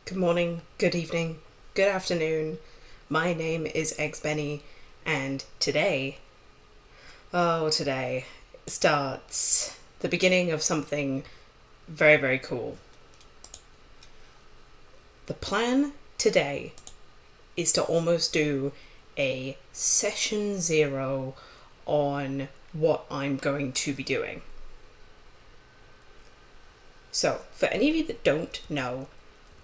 Good morning, good evening, good afternoon. My name is Eggs Benny, and today starts the beginning of something very, very cool. The plan today is to almost do a session 0 on what I'm going to be doing. So, for any of you that don't know,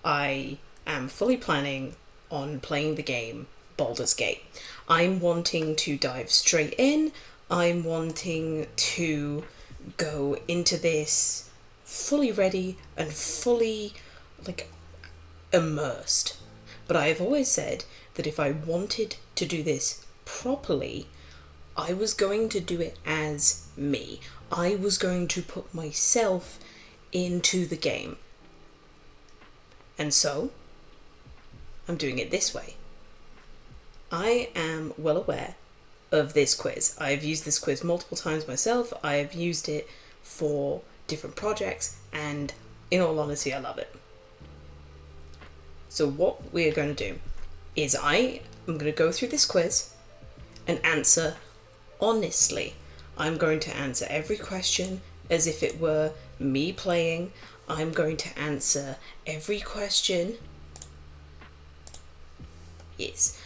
I am fully planning on playing the game Baldur's Gate. I'm wanting to dive straight in. I'm wanting to go into this fully ready and fully immersed. But I have always said that if I wanted to do this properly, I was going to do it as me. I was going to put myself into the game. And so, I'm doing it this way. I am well aware of this quiz. I've used this quiz multiple times myself. I've used it for different projects, and in all honesty, I love it. So what we're going to do is I am going to go through this quiz and answer honestly. I'm going to answer every question as if it were me playing. I'm going to answer every question. Yes.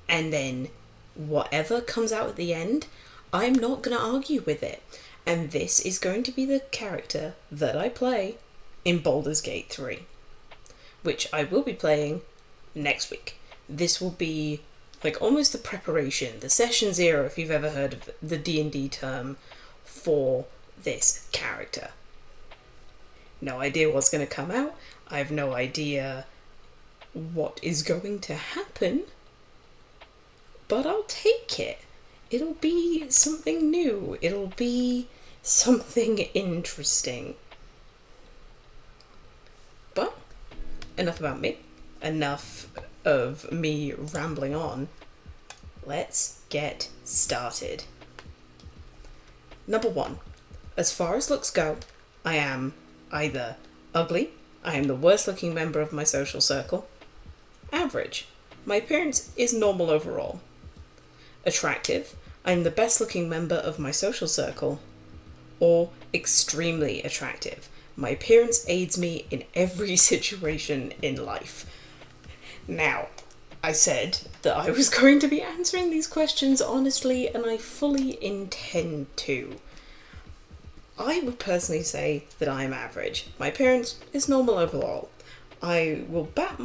And then whatever comes out at the end, I'm not going to argue with it. And this is going to be the character that I play in Baldur's Gate 3, which I will be playing next week. This will be almost the preparation, the session 0, if you've ever heard of the D&D term for this character. No idea what's going to come out. I have no idea what is going to happen. But I'll take it. It'll be something new. It'll be something interesting. But enough about me. Enough of me rambling on. Let's get started. Number 1. As far as looks go, I am either ugly, I am the worst looking member of my social circle, average, my appearance is normal overall, attractive, I am the best looking member of my social circle, or extremely attractive, my appearance aids me in every situation in life. Now, I said that I was going to be answering these questions honestly, and I fully intend to. I would personally say that I am average. My appearance is normal overall. I will bat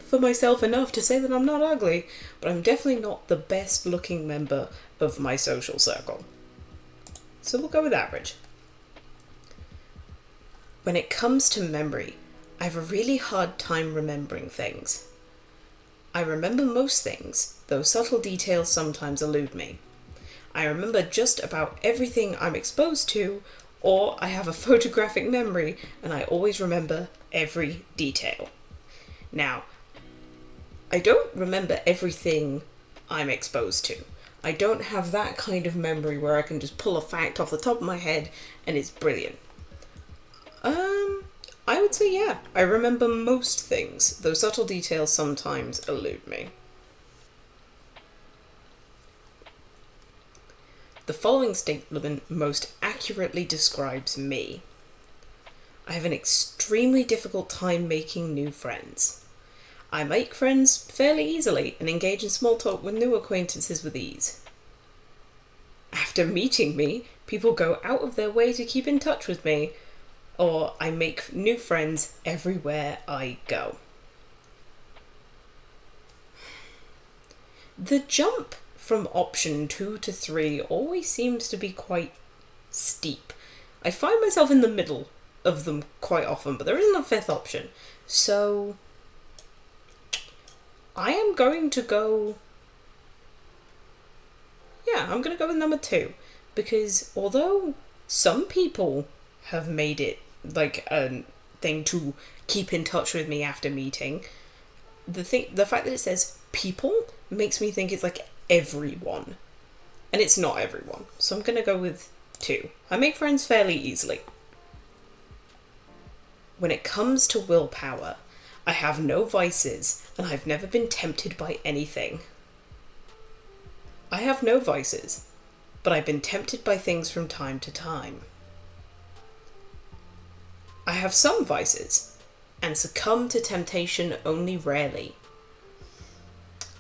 for myself enough to say that I'm not ugly, but I'm definitely not the best looking member of my social circle. So we'll go with average. When it comes to memory, I have a really hard time remembering things. I remember most things, though subtle details sometimes elude me. I remember just about everything I'm exposed to, or I have a photographic memory and I always remember every detail. Now, I don't remember everything I'm exposed to. I don't have that kind of memory where I can just pull a fact off the top of my head and it's brilliant. I would say yeah, I remember most things, though subtle details sometimes elude me. The following statement most accurately describes me. I have an extremely difficult time making new friends. I make friends fairly easily and engage in small talk with new acquaintances with ease. After meeting me, people go out of their way to keep in touch with me, or I make new friends everywhere I go. The jump from option 2 to 3 always seems to be quite steep. I find myself in the middle of them quite often, but there isn't a 5th option. So I am going to go... I'm going to go with number 2. Because although some people have made it a thing to keep in touch with me after meeting, the fact that it says people makes me think it's everyone. And it's not everyone. So I'm going to go with 2. I make friends fairly easily. When it comes to willpower, I have no vices and I've never been tempted by anything. I have no vices, but I've been tempted by things from time to time. I have some vices and succumb to temptation only rarely.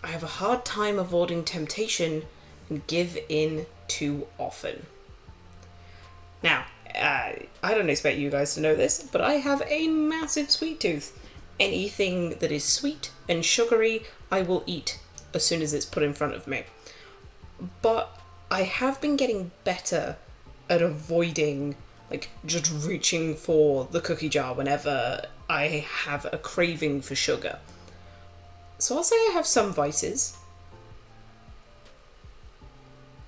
I have a hard time avoiding temptation and give in too often. Now, I don't expect you guys to know this, but I have a massive sweet tooth. Anything that is sweet and sugary, I will eat as soon as it's put in front of me. But I have been getting better at avoiding, like, just reaching for the cookie jar whenever I have a craving for sugar. So I'll say I have some vices.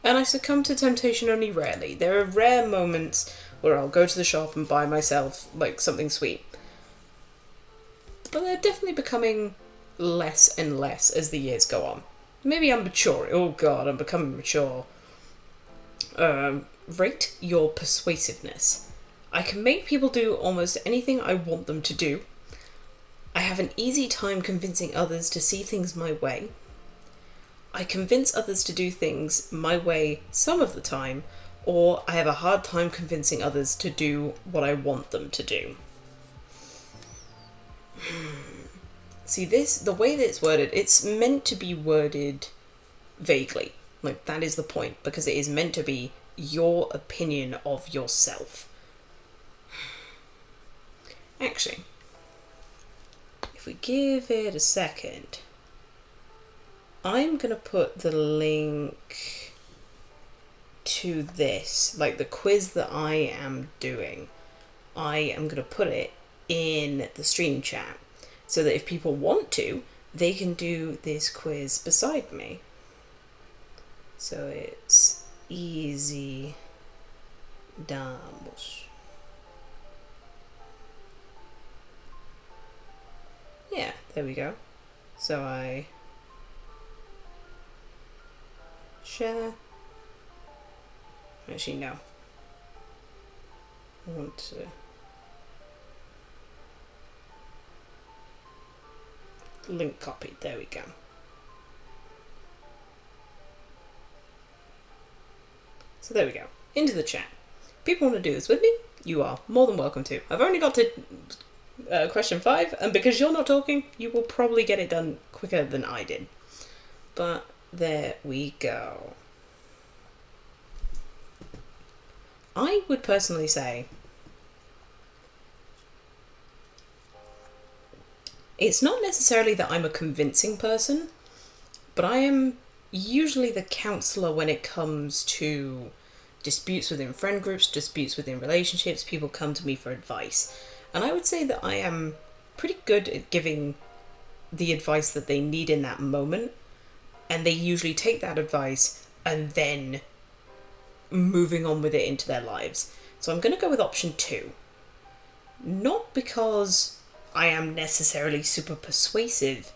And I succumb to temptation only rarely. There are rare moments where I'll go to the shop and buy myself, like, something sweet. But they're definitely becoming less and less as the years go on. Maybe I'm mature. Oh god, I'm becoming mature. Rate your persuasiveness. I can make people do almost anything I want them to do. I have an easy time convincing others to see things my way. I convince others to do things my way some of the time, or I have a hard time convincing others to do what I want them to do. See, the way that it's worded, it's meant to be worded vaguely. Like, that is the point, because it is meant to be your opinion of yourself. Actually, if we give it a second, I'm going to put the link to this, like the quiz that I am doing. I am going to put it in the stream chat so that if people want to, they can do this quiz beside me. So it's easy damos. Yeah, there we go. So I share. Actually, no. I want to link copied. There we go. So there we go. Into the chat. People want to do this with me? You are more than welcome to. I've only got to question 5, and because you're not talking, you will probably get it done quicker than I did. But there we go. I would personally say it's not necessarily that I'm a convincing person, but I am usually the counsellor when it comes to disputes within friend groups, disputes within relationships. People come to me for advice. And I would say that I am pretty good at giving the advice that they need in that moment. And they usually take that advice and then moving on with it into their lives. So I'm going to go with option 2. Not because I am necessarily super persuasive,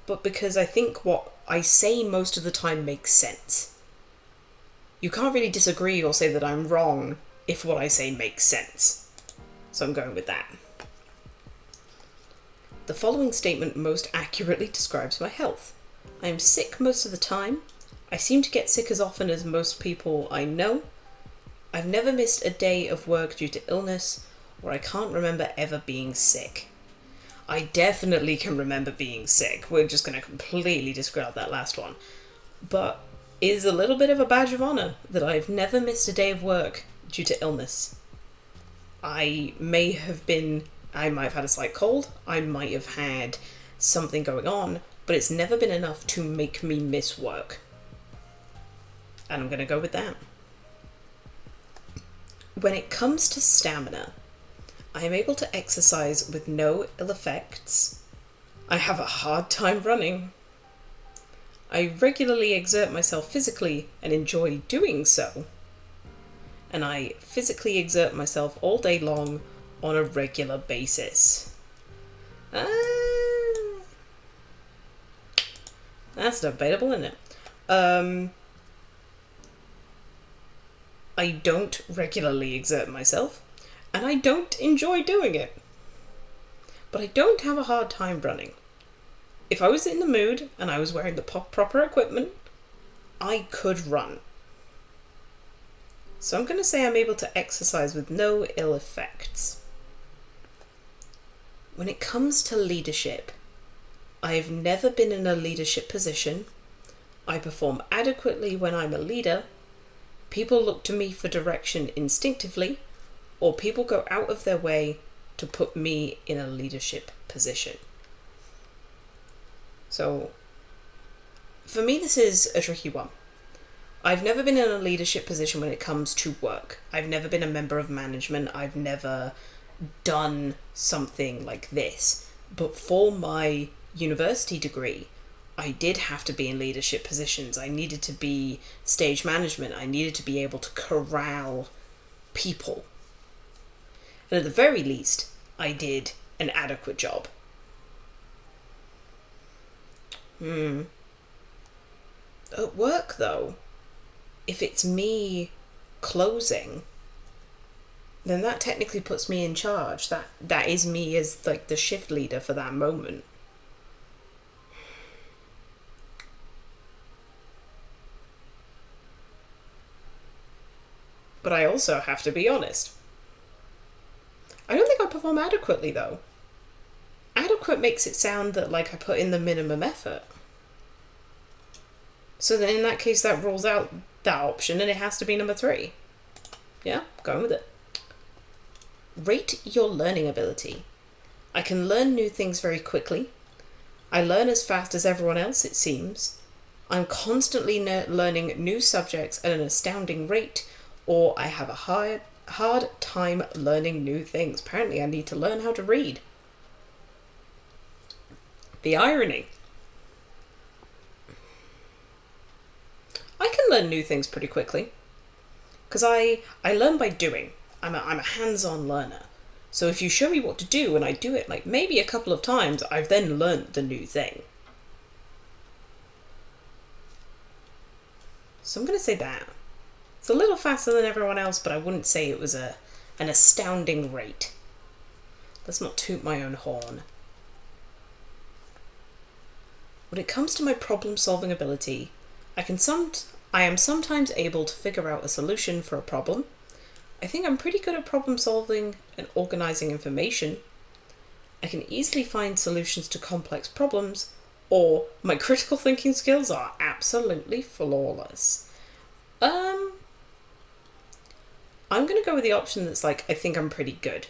but because I think what I say most of the time makes sense. You can't really disagree or say that I'm wrong if what I say makes sense. So I'm going with that. The following statement most accurately describes my health. I am sick most of the time. I seem to get sick as often as most people I know. I've never missed a day of work due to illness, or I can't remember ever being sick. I definitely can remember being sick. We're just going to completely disregard that last one. But it is a little bit of a badge of honour that I've never missed a day of work due to illness. I might have had a slight cold, I might have had something going on, but it's never been enough to make me miss work. And I'm going to go with that. When it comes to stamina, I am able to exercise with no ill effects. I have a hard time running. I regularly exert myself physically and enjoy doing so. And I physically exert myself all day long on a regular basis. That's debatable, isn't it? I don't regularly exert myself, and I don't enjoy doing it. But I don't have a hard time running. If I was in the mood and I was wearing the proper equipment, I could run. So I'm going to say I'm able to exercise with no ill effects. When it comes to leadership, I've never been in a leadership position. I perform adequately when I'm a leader. People look to me for direction instinctively, or people go out of their way to put me in a leadership position. So, for me, this is a tricky one. I've never been in a leadership position when it comes to work. I've never been a member of management. I've never done something like this. But for my university degree, I did have to be in leadership positions. I needed to be stage management. I needed to be able to corral people. And at the very least, I did an adequate job. At work, though, if it's me closing, then that technically puts me in charge. That is me as like the shift leader for that moment. But I also have to be honest. I don't think I perform adequately, though. Adequate makes it sound that like I put in the minimum effort. So then in that case, that rules out that option and it has to be number 3. Yeah, going with it. Rate your learning ability. I can learn new things very quickly. I learn as fast as everyone else, it seems. I'm constantly learning new subjects at an astounding rate, or I have a hard time learning new things. Apparently I need to learn how to read. The irony. I can learn new things pretty quickly. Because I learn by doing. I'm a hands-on learner. So if you show me what to do and I do it like maybe a couple of times, I've then learned the new thing. So I'm going to say that. It's a little faster than everyone else, but I wouldn't say it was an astounding rate. Let's not toot my own horn. When it comes to my problem-solving ability, I am sometimes able to figure out a solution for a problem. I think I'm pretty good at problem-solving and organizing information. I can easily find solutions to complex problems, or my critical thinking skills are absolutely flawless. I'm going to go with the option that's like, I think I'm pretty good.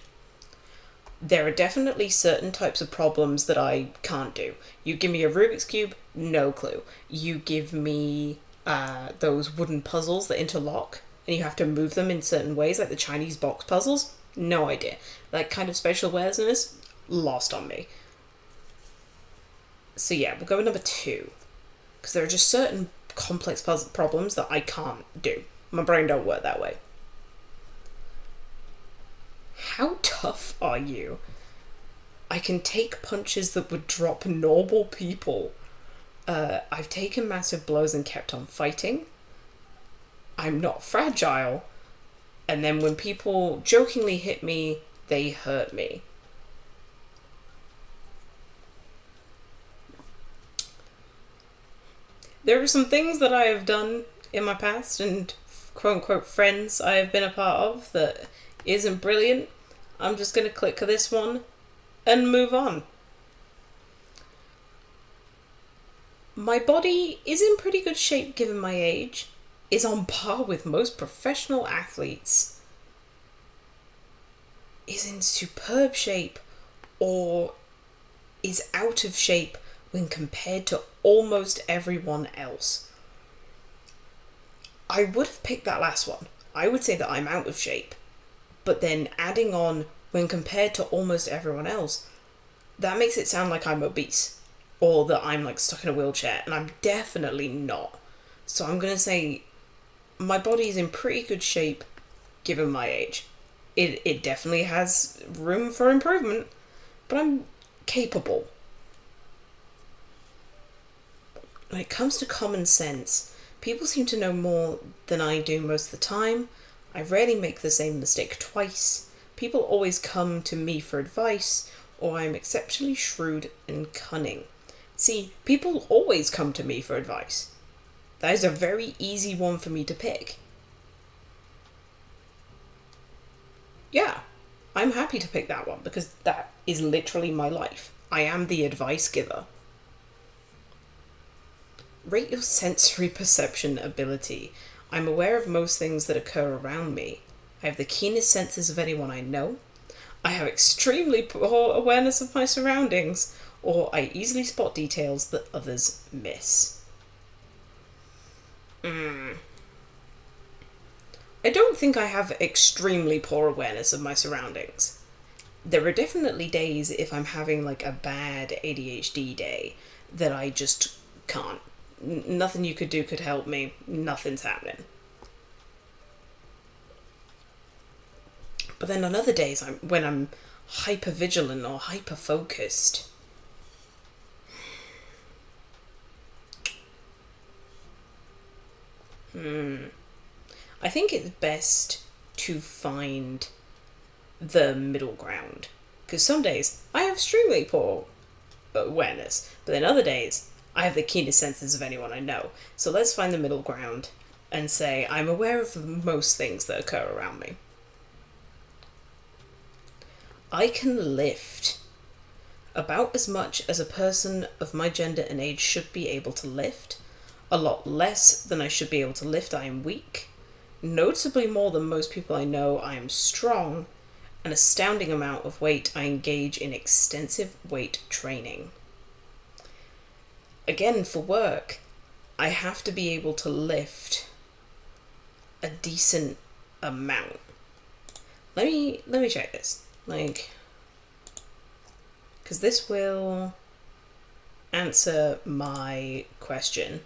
There are definitely certain types of problems that I can't do. You give me a Rubik's Cube, no clue. You give me those wooden puzzles that interlock and you have to move them in certain ways, like the Chinese box puzzles, no idea. That kind of spatial awareness, lost on me. So yeah, we'll go with number 2. Because there are just certain complex puzzle problems that I can't do. My brain don't work that way. How tough are you? I can take punches that would drop normal people. I've taken massive blows and kept on fighting. I'm not fragile. And then when people jokingly hit me, they hurt me. There are some things that I have done in my past and quote-unquote friends I have been a part of that isn't brilliant. I'm just going to click this one and move on. My body is in pretty good shape given my age, is on par with most professional athletes, is in superb shape, or is out of shape when compared to almost everyone else. I would have picked that last one. I would say that I'm out of shape. But then adding on when compared to almost everyone else, that makes it sound like I'm obese or that I'm like stuck in a wheelchair, and I'm definitely not. So I'm going to say my body is in pretty good shape given my age. It definitely has room for improvement, but I'm capable. When it comes to common sense, people seem to know more than I do most of the time. I rarely make the same mistake twice. People always come to me for advice, or I'm exceptionally shrewd and cunning. See, people always come to me for advice. That is a very easy one for me to pick. Yeah, I'm happy to pick that one because that is literally my life. I am the advice giver. Rate your sensory perception ability. I'm aware of most things that occur around me. I have the keenest senses of anyone I know. I have extremely poor awareness of my surroundings, or I easily spot details that others miss. I don't think I have extremely poor awareness of my surroundings. There are definitely days if I'm having like a bad ADHD day that I just can't. Nothing you could do could help me. Nothing's happening. But then on other days, when I'm hyper vigilant or hyper focused. I think it's best to find the middle ground. Because some days I have extremely poor awareness, but then other days I have the keenest senses of anyone I know. So let's find the middle ground and say I'm aware of most things that occur around me. I can lift about as much as a person of my gender and age should be able to lift. A lot less than I should be able to lift. I am weak. Noticeably more than most people I know, I am strong. An astounding amount of weight. I engage in extensive weight training. Again, for work, I have to be able to lift a decent amount. Let me check this. Because this will answer my question.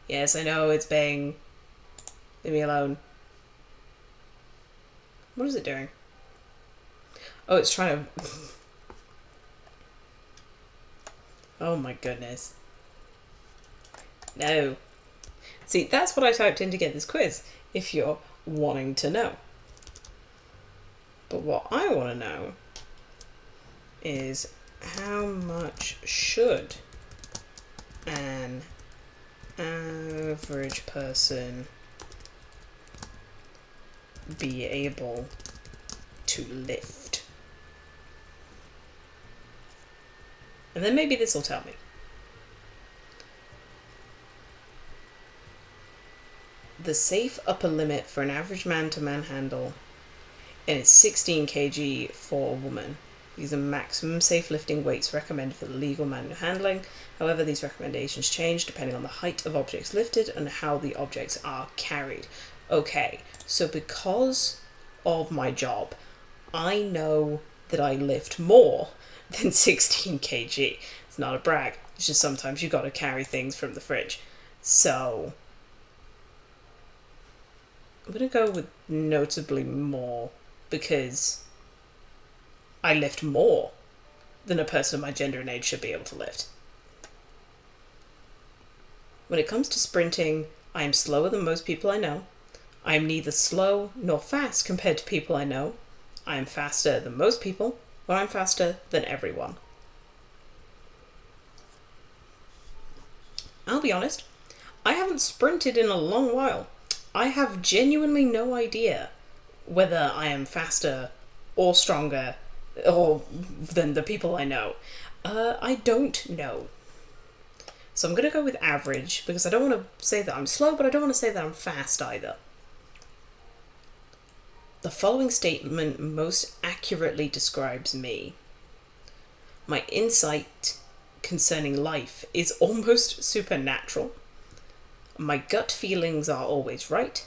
Yes, I know it's being... Leave me alone. What is it doing? Oh, it's trying to... Oh my goodness. No. See, that's what I typed in to get this quiz, if you're wanting to know. But what I want to know is how much should an average person be able to lift? And then maybe this will tell me. The safe upper limit for an average man to manhandle is 16 kg for a woman. These are maximum safe lifting weights recommended for the legal manual handling. However, these recommendations change depending on the height of objects lifted and how the objects are carried. Okay, so because of my job, I know that I lift more than 16 kg. It's not a brag. It's just sometimes you gotta carry things from the fridge. So I'm gonna go with notably more because I lift more than a person of my gender and age should be able to lift. When it comes to sprinting, I am slower than most people I know. I am neither slow nor fast compared to people I know. I am faster than most people, or I'm faster than everyone. I'll be honest, I haven't sprinted in a long while. I have genuinely no idea whether I am faster or stronger or than the people I know. I don't know. So I'm going to go with average because I don't want to say that I'm slow, but I don't want to say that I'm fast either. The following statement most accurately describes me. My insight concerning life is almost supernatural. My gut feelings are always right.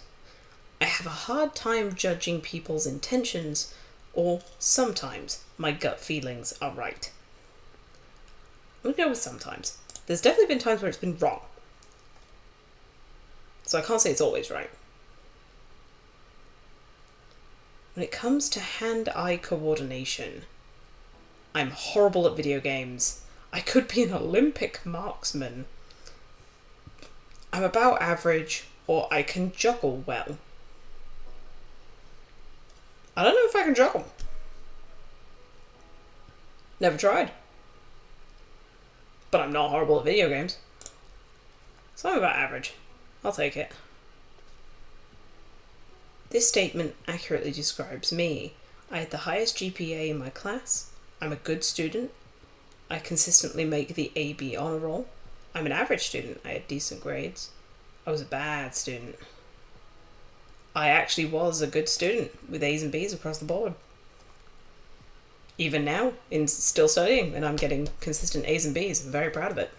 I have a hard time judging people's intentions, or sometimes my gut feelings are right. I'm going to go with sometimes. There's definitely been times where it's been wrong. So I can't say it's always right. When it comes to hand-eye coordination, I'm horrible at video games. I could be an Olympic marksman. I'm about average, or I can juggle well. I don't know if I can juggle. Never tried. But I'm not horrible at video games. So I'm about average. I'll take it. This statement accurately describes me. I had the highest GPA in my class. I'm a good student. I consistently make the AB honor roll. I'm an average student. I had decent grades. I was a bad student. I actually was a good student with A's and B's across the board. Even now, in still studying, and I'm getting consistent A's and B's. I'm very proud of it.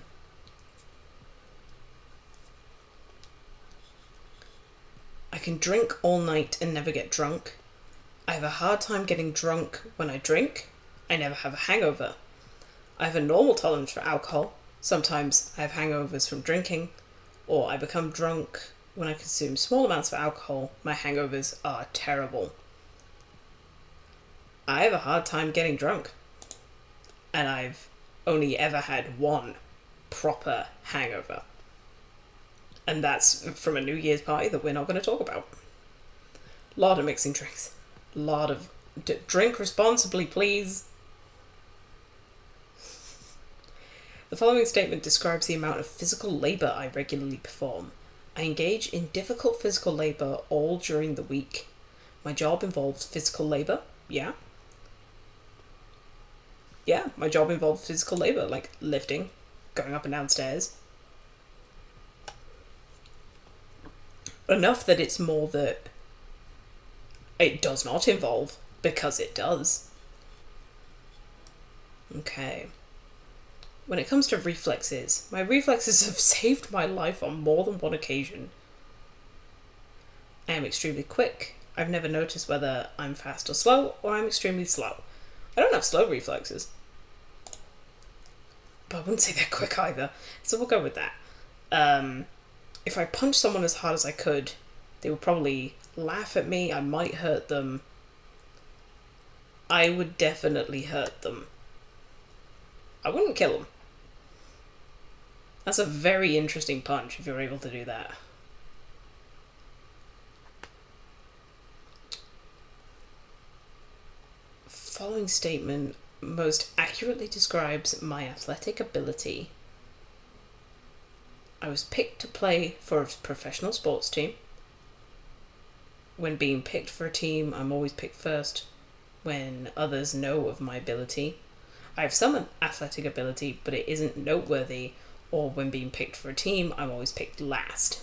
I can drink all night and never get drunk. I have a hard time getting drunk when I drink. I never have a hangover. I have a normal tolerance for alcohol. Sometimes I have hangovers from drinking, or I become drunk when I consume small amounts of alcohol. My hangovers are terrible. I have a hard time getting drunk, and I've only ever had one proper hangover. And that's from a New Year's party that we're not going to talk about. Lot of mixing drinks. Lot of... drink responsibly, please. The following statement describes the amount of physical labour I regularly perform. I engage in difficult physical labour all during the week. My job involves physical labour. Yeah. Yeah, my job involves physical labour, like lifting, going up and down stairs. Enough that it's more that it does not involve, because it does. Okay. When it comes to reflexes, my reflexes have saved my life on more than one occasion. I am extremely quick. I've never noticed whether I'm fast or slow, or I'm extremely slow. I don't have slow reflexes. But I wouldn't say they're quick either, so we'll go with that. If I punched someone as hard as I could, they would probably laugh at me. I might hurt them. I would definitely hurt them. I wouldn't kill them. That's a very interesting punch if you're able to do that. Following statement most accurately describes my athletic ability. I was picked to play for a professional sports team. When being picked for a team, I'm always picked first when others know of my ability. I have some athletic ability, but it isn't noteworthy, or when being picked for a team, I'm always picked last.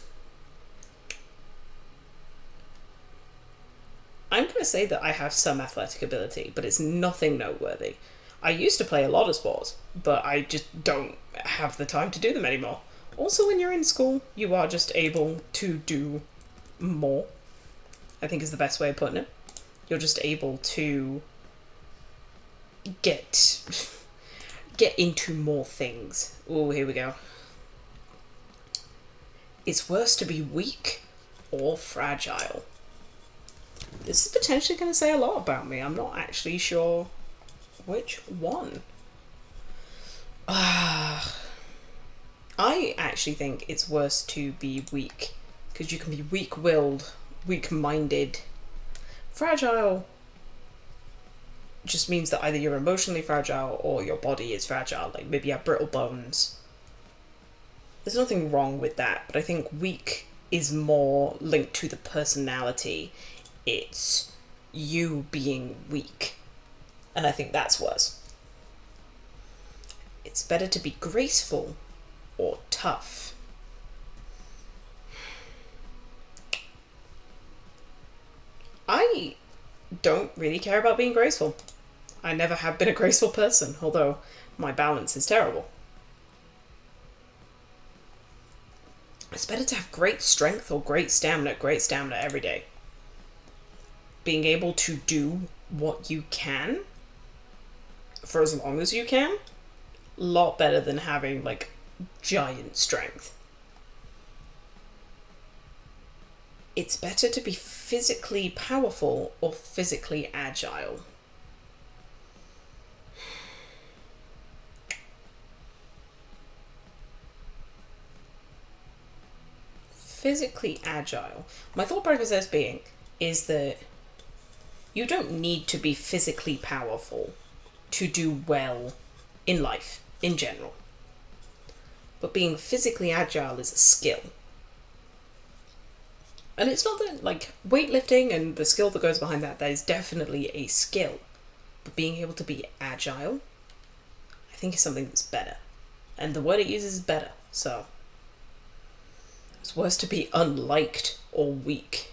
I'm going to say that I have some athletic ability, but it's nothing noteworthy. I used to play a lot of sports, but I just don't have the time to do them anymore. Also, when you're in school, you are just able to do more, I think is the best way of putting it. You're just able to get into more things. Oh, here we go. It's worse to be weak or fragile. This is potentially going to say a lot about me. I'm not actually sure which one. I actually think it's worse to be weak, because you can be weak-willed, weak-minded. Fragile just means that either you're emotionally fragile or your body is fragile. Like maybe you have brittle bones. There's nothing wrong with that, but I think weak is more linked to the personality. It's you being weak, and I think that's worse. It's better to be graceful or tough. I don't really care about being graceful. I never have been a graceful person, although my balance is terrible. It's better to have great strength or great stamina every day. Being able to do what you can for as long as you can, a lot better than having like giant strength. It's better to be physically powerful or physically agile. Physically agile. My thought process being is that You don't need to be physically powerful to do well in life, in general. But being physically agile is a skill. And it's not that, like, weightlifting and the skill that goes behind that, that is definitely a skill. But being able to be agile, I think is something that's better. And the word it uses is better, so. It's worse to be unliked or weak.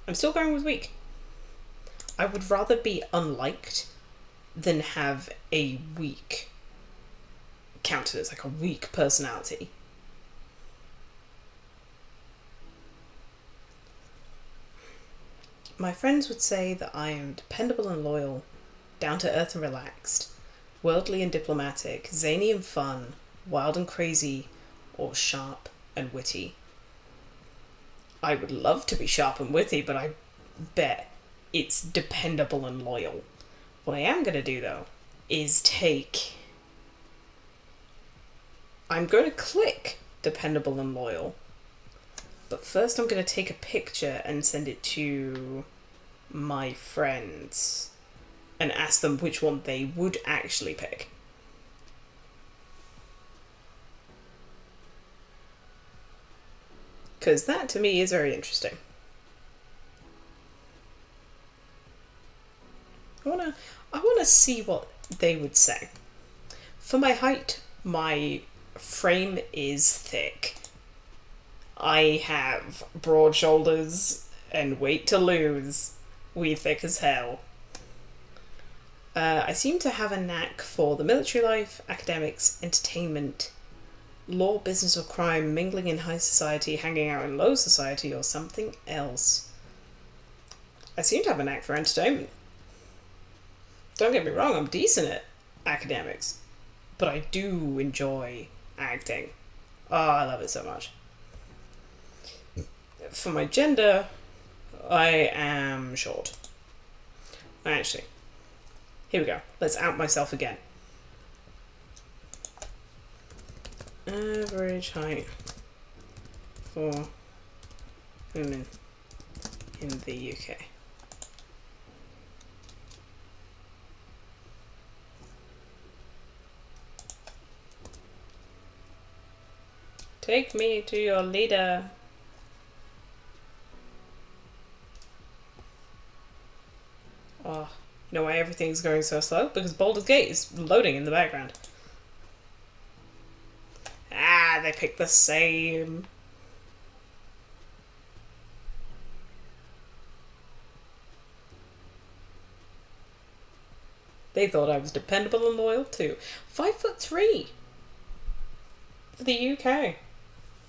I'm still going with weak. I would rather be unliked than have a weak counted as like a weak personality. My friends would say that I am dependable and loyal, down to earth and relaxed, worldly and diplomatic, zany and fun, wild and crazy, or sharp and witty. I would love to be sharp and witty, but I bet it's dependable and loyal. What I am going to do, though, is I'm going to click dependable and loyal, but first I'm going to take a picture and send it to my friends and ask them which one they would actually pick. Because that, to me, is very interesting. I wanna see what they would say. For my height, my frame is thick. I have broad shoulders and weight to lose. We thick as hell. I seem to have a knack for the military life, academics, entertainment, law, business, or crime, mingling in high society, hanging out in low society, or something else. I seem to have a knack for entertainment. Don't get me wrong, I'm decent at academics, but I do enjoy acting. Oh, I love it so much. For my gender, I am short. Actually, here we go. Let's out myself again. Average height for women in the UK. Take me to your leader. Oh, you know why everything's going so slow? Because Baldur's Gate is loading in the background. Ah, they picked the same. They thought I was dependable and loyal too. 5'3" for the UK.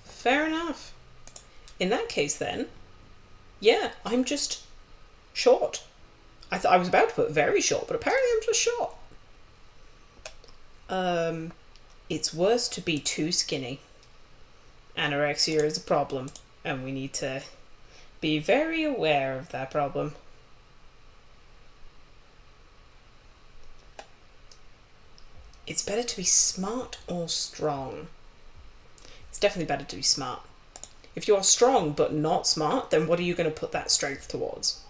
Fair enough. In that case, then, yeah, I'm just short. I was about to put very short, but apparently I'm just short. It's worse to be too skinny. Anorexia is a problem, and we need to be very aware of that problem. It's better to be smart or strong. It's definitely better to be smart. If you are strong but not smart, then what are you going to put that strength towards?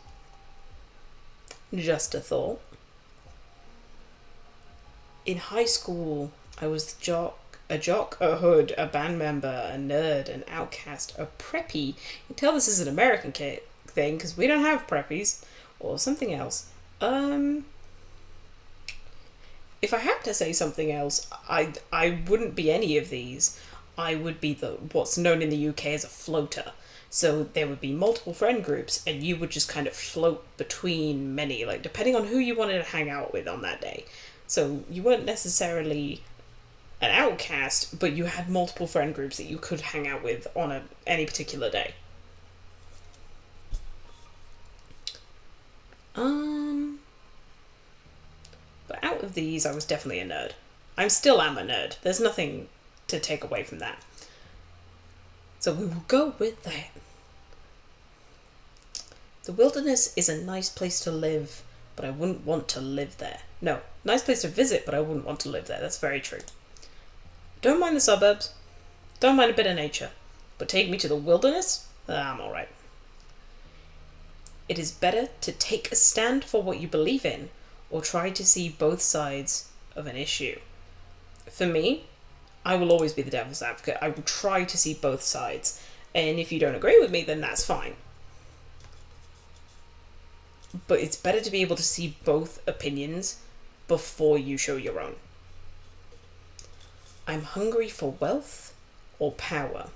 Just a thought. In high school, I was a jock, a hood, a band member, a nerd, an outcast, a preppy. You can tell this is an American thing because we don't have preppies, or something else. If I had to say something else, I wouldn't be any of these. I would be what's known in the UK as a floater. So there would be multiple friend groups, and you would just kind of float between many, like depending on who you wanted to hang out with on that day. So you weren't necessarily an outcast, but you had multiple friend groups that you could hang out with on any particular day. But out of these, I was definitely a nerd. I still am a nerd. There's nothing to take away from that. So we will go with that. The wilderness is a nice place to live, but I wouldn't want to live there. No, nice place to visit, but I wouldn't want to live there. That's very true. Don't mind the suburbs. Don't mind a bit of nature. But take me to the wilderness? I'm alright. It is better to take a stand for what you believe in or try to see both sides of an issue. For me, I will always be the devil's advocate. I will try to see both sides. And if you don't agree with me, then that's fine. But it's better to be able to see both opinions before you show your own. I'm hungry for wealth or power.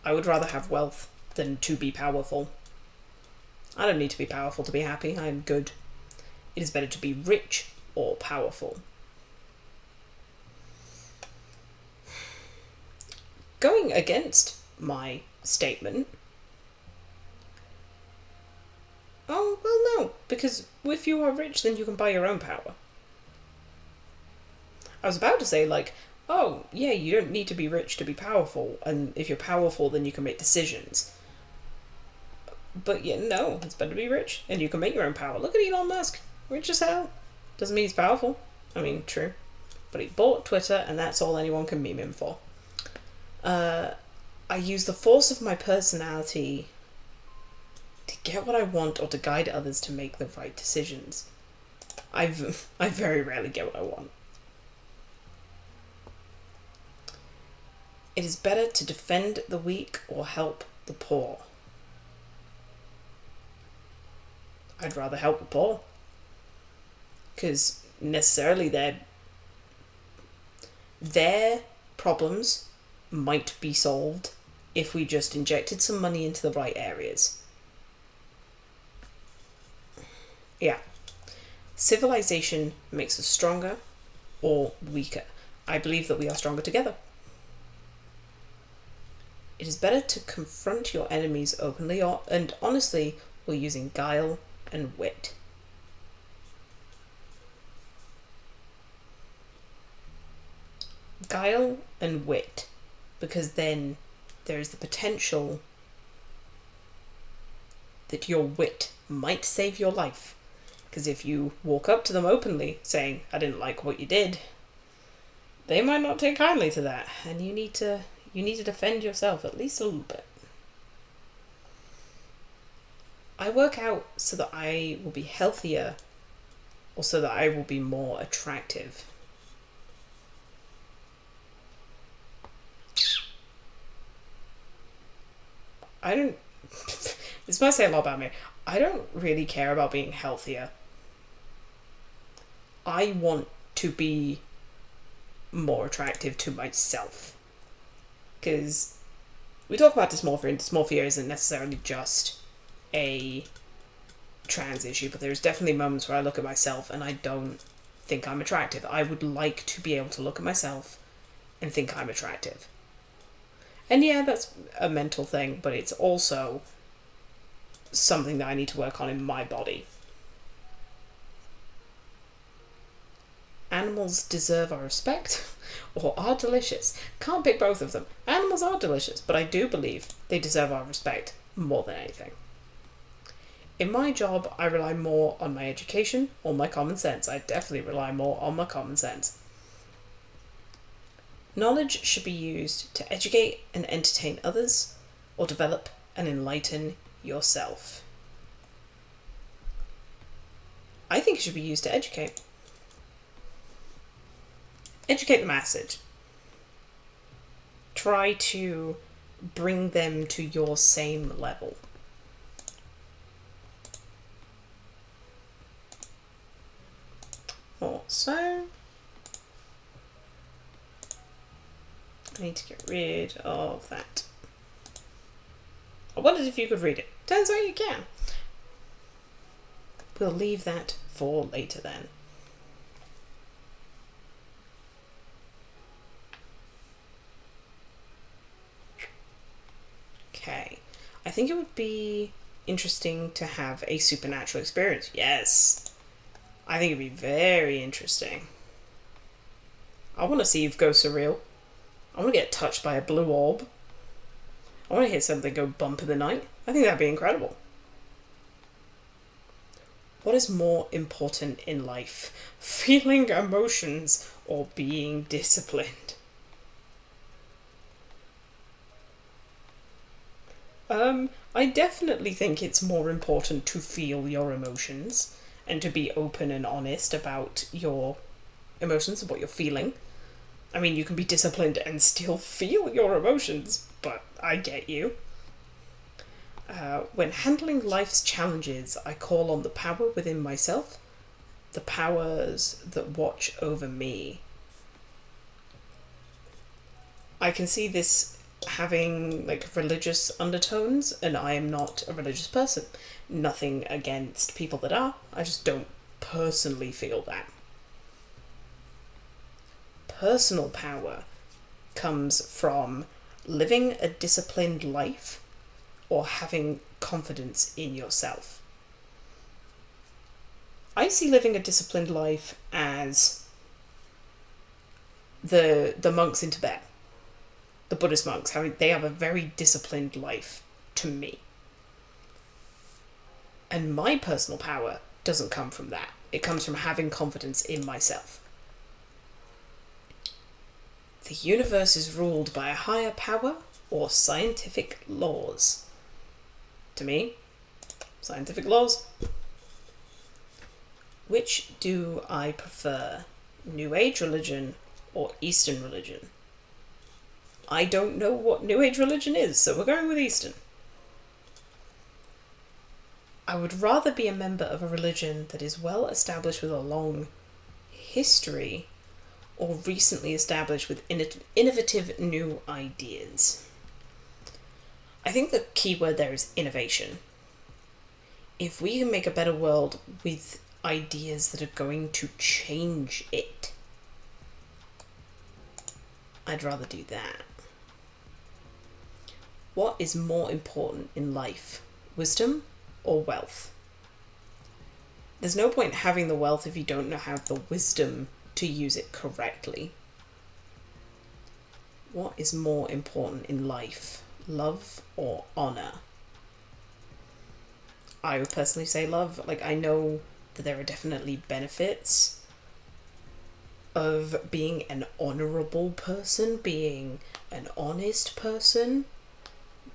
I would rather have wealth than to be powerful. I don't need to be powerful to be happy. I am good. It is better to be rich or powerful. Going against my statement. Oh, well, no, because if you are rich, then you can buy your own power. I was about to say, like, oh, yeah, you don't need to be rich to be powerful, and if you're powerful, then you can make decisions. But yeah, no, it's better to be rich, and you can make your own power. Look at Elon Musk. Rich as hell. Doesn't mean he's powerful. I mean, true. But he bought Twitter, and that's all anyone can meme him for. I use the force of my personality to get what I want or to guide others to make the right decisions. I very rarely get what I want. It is better to defend the weak or help the poor. I'd rather help the poor. Because necessarily their problems might be solved if we just injected some money into the right areas. Yeah. Civilization makes us stronger or weaker. I believe that we are stronger together. It is better to confront your enemies openly and honestly or using guile and wit. Guile and wit, because then there is the potential that your wit might save your life. Because if you walk up to them openly saying, I didn't like what you did, they might not take kindly to that, and you need to defend yourself at least a little bit. I work out so that I will be healthier or so that I will be more attractive. This might say a lot about me. I don't really care about being healthier. I want to be more attractive to myself. Because we talk about dysmorphia, and dysmorphia isn't necessarily just a trans issue, but there's definitely moments where I look at myself and I don't think I'm attractive. I would like to be able to look at myself and think I'm attractive. And yeah, that's a mental thing, but it's also something that I need to work on in my body. Animals deserve our respect or are delicious. Can't pick both of them. Animals are delicious, but I do believe they deserve our respect more than anything. In my job, I rely more on my education or my common sense. I definitely rely more on my common sense. Knowledge should be used to educate and entertain others or develop and enlighten yourself. I think it should be used to educate. Educate the masses. Try to bring them to your same level. Also, I need to get rid of that. I wondered if you could read it. Turns out you can. We'll leave that for later then. Okay. I think it would be interesting to have a supernatural experience. Yes. I think it'd be very interesting. I want to see if ghosts are real. I want to get touched by a blue orb. I want to hear something go bump in the night. I think that'd be incredible. What is more important in life? Feeling emotions or being disciplined? I definitely think it's more important to feel your emotions and to be open and honest about your emotions and what you're feeling. I mean, you can be disciplined and still feel your emotions, but I get you. When handling life's challenges, I call on the power within myself, the powers that watch over me. I can see this having like religious undertones, and I am not a religious person. Nothing against people that are, I just don't personally feel that. Personal power comes from living a disciplined life or having confidence in yourself. I see living a disciplined life as the monks in Tibet, the Buddhist monks, how they have a very disciplined life to me. And my personal power doesn't come from that. It comes from having confidence in myself. The universe is ruled by a higher power or scientific laws. To me, scientific laws. Which do I prefer? New Age religion or Eastern religion? I don't know what New Age religion is, so we're going with Eastern. I would rather be a member of a religion that is well established with a long history or recently established with innovative new ideas. I think the key word there is innovation. If we can make a better world with ideas that are going to change it, I'd rather do that. What is more important in life, wisdom or wealth? There's no point having the wealth if you don't know how the wisdom to use it correctly. What is more important in life, love or honor? I would personally say love. Like, I know that there are definitely benefits of being an honorable person, being an honest person,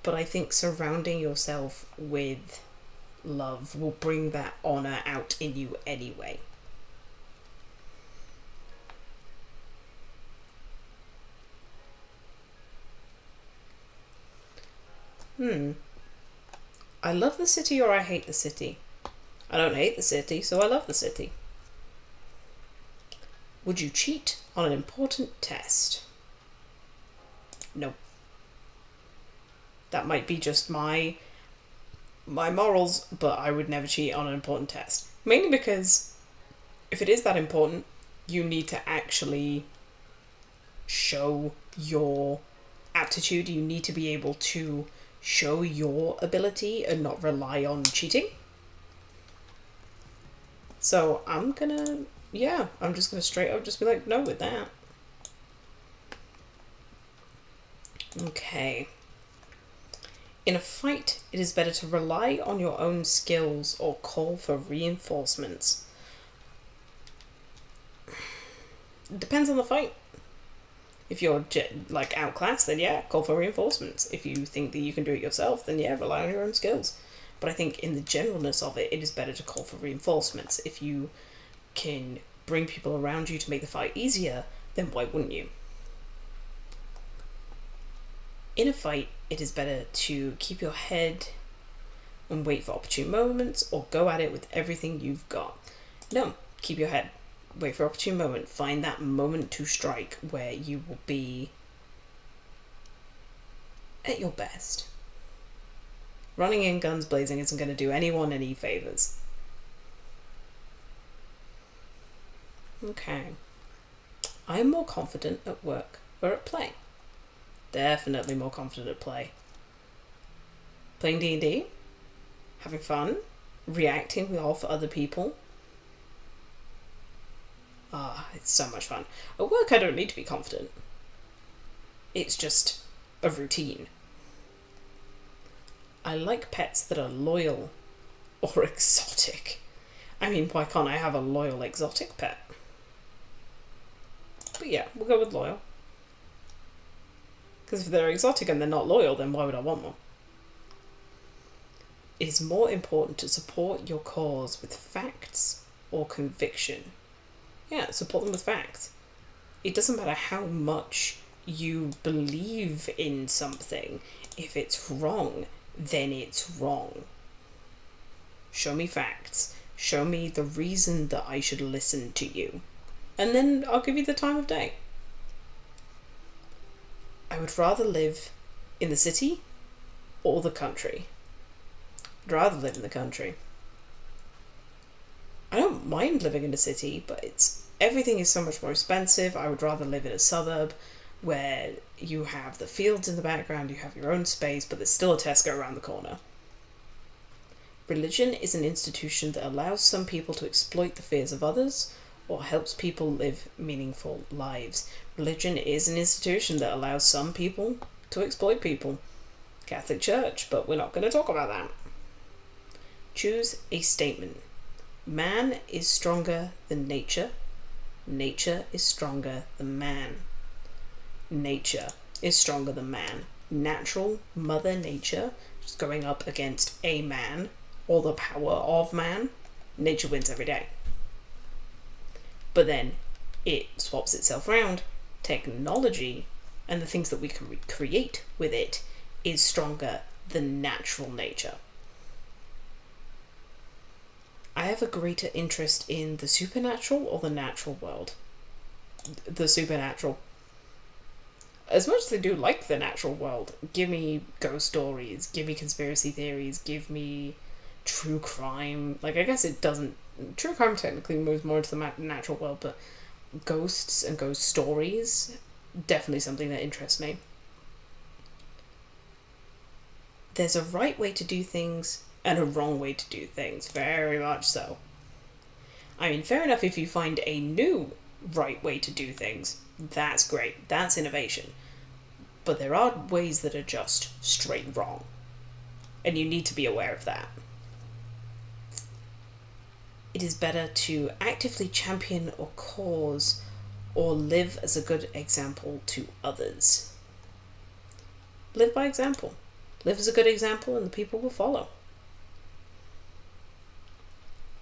but I think surrounding yourself with love will bring that honor out in you anyway. I love the city or I hate the city. I don't hate the city, so I love the city. Would you cheat on an important test? No. That might be just my morals, but I would never cheat on an important test. Mainly because if it is that important, you need to actually show your aptitude. You need to be able to show your ability and not rely on cheating. So I'm just gonna straight up just be like, no with that. Okay. In a fight, it is better to rely on your own skills or call for reinforcements. It depends on the fight. If you're outclassed, then yeah, call for reinforcements. If you think that you can do it yourself, then yeah, rely on your own skills. But I think in the generalness of it, it is better to call for reinforcements. If you can bring people around you to make the fight easier, then why wouldn't you? In a fight, it is better to keep your head and wait for opportune moments, or go at it with everything you've got. No, keep your head. Wait for opportune moment. Find that moment to strike where you will be at your best. Running in guns blazing isn't going to do anyone any favours. Okay. I'm more confident at work or at play. Definitely more confident at play. Playing D&D, having fun, reacting well for other people. It's so much fun. At work, I don't need to be confident. It's just a routine. I like pets that are loyal or exotic. I mean, why can't I have a loyal exotic pet? But yeah, we'll go with loyal. Because if they're exotic and they're not loyal, then why would I want one? It is more important to support your cause with facts or conviction. Yeah, support them with facts. It doesn't matter how much you believe in something. If it's wrong, then it's wrong. Show me facts. Show me the reason that I should listen to you. And then I'll give you the time of day. I would rather live in the city or the country. I'd rather live in the country. I don't mind living in a city, but everything is so much more expensive. I would rather live in a suburb where you have the fields in the background, you have your own space, but there's still a Tesco around the corner. Religion is an institution that allows some people to exploit the fears of others or helps people live meaningful lives. Religion is an institution that allows some people to exploit people. Catholic Church, but we're not going to talk about that. Choose a statement. Man is stronger than nature. Nature is stronger than man. Nature is stronger than man. Natural Mother Nature just going up against a man or the power of man. Nature wins every day. But then it swaps itself around. Technology and the things that we can create with it is stronger than natural nature. I have a greater interest in the supernatural or the natural world. The supernatural. As much as I do like the natural world, give me ghost stories, give me conspiracy theories, give me true crime. Like, I guess it doesn't... True crime technically moves more into the natural world, but ghosts and ghost stories, definitely something that interests me. There's a right way to do things and a wrong way to do things, very much so. I mean, fair enough if you find a new right way to do things, that's great, that's innovation. But there are ways that are just straight wrong, and you need to be aware of that. It is better to actively champion or cause or live as a good example to others. Live by example. Live as a good example and the people will follow.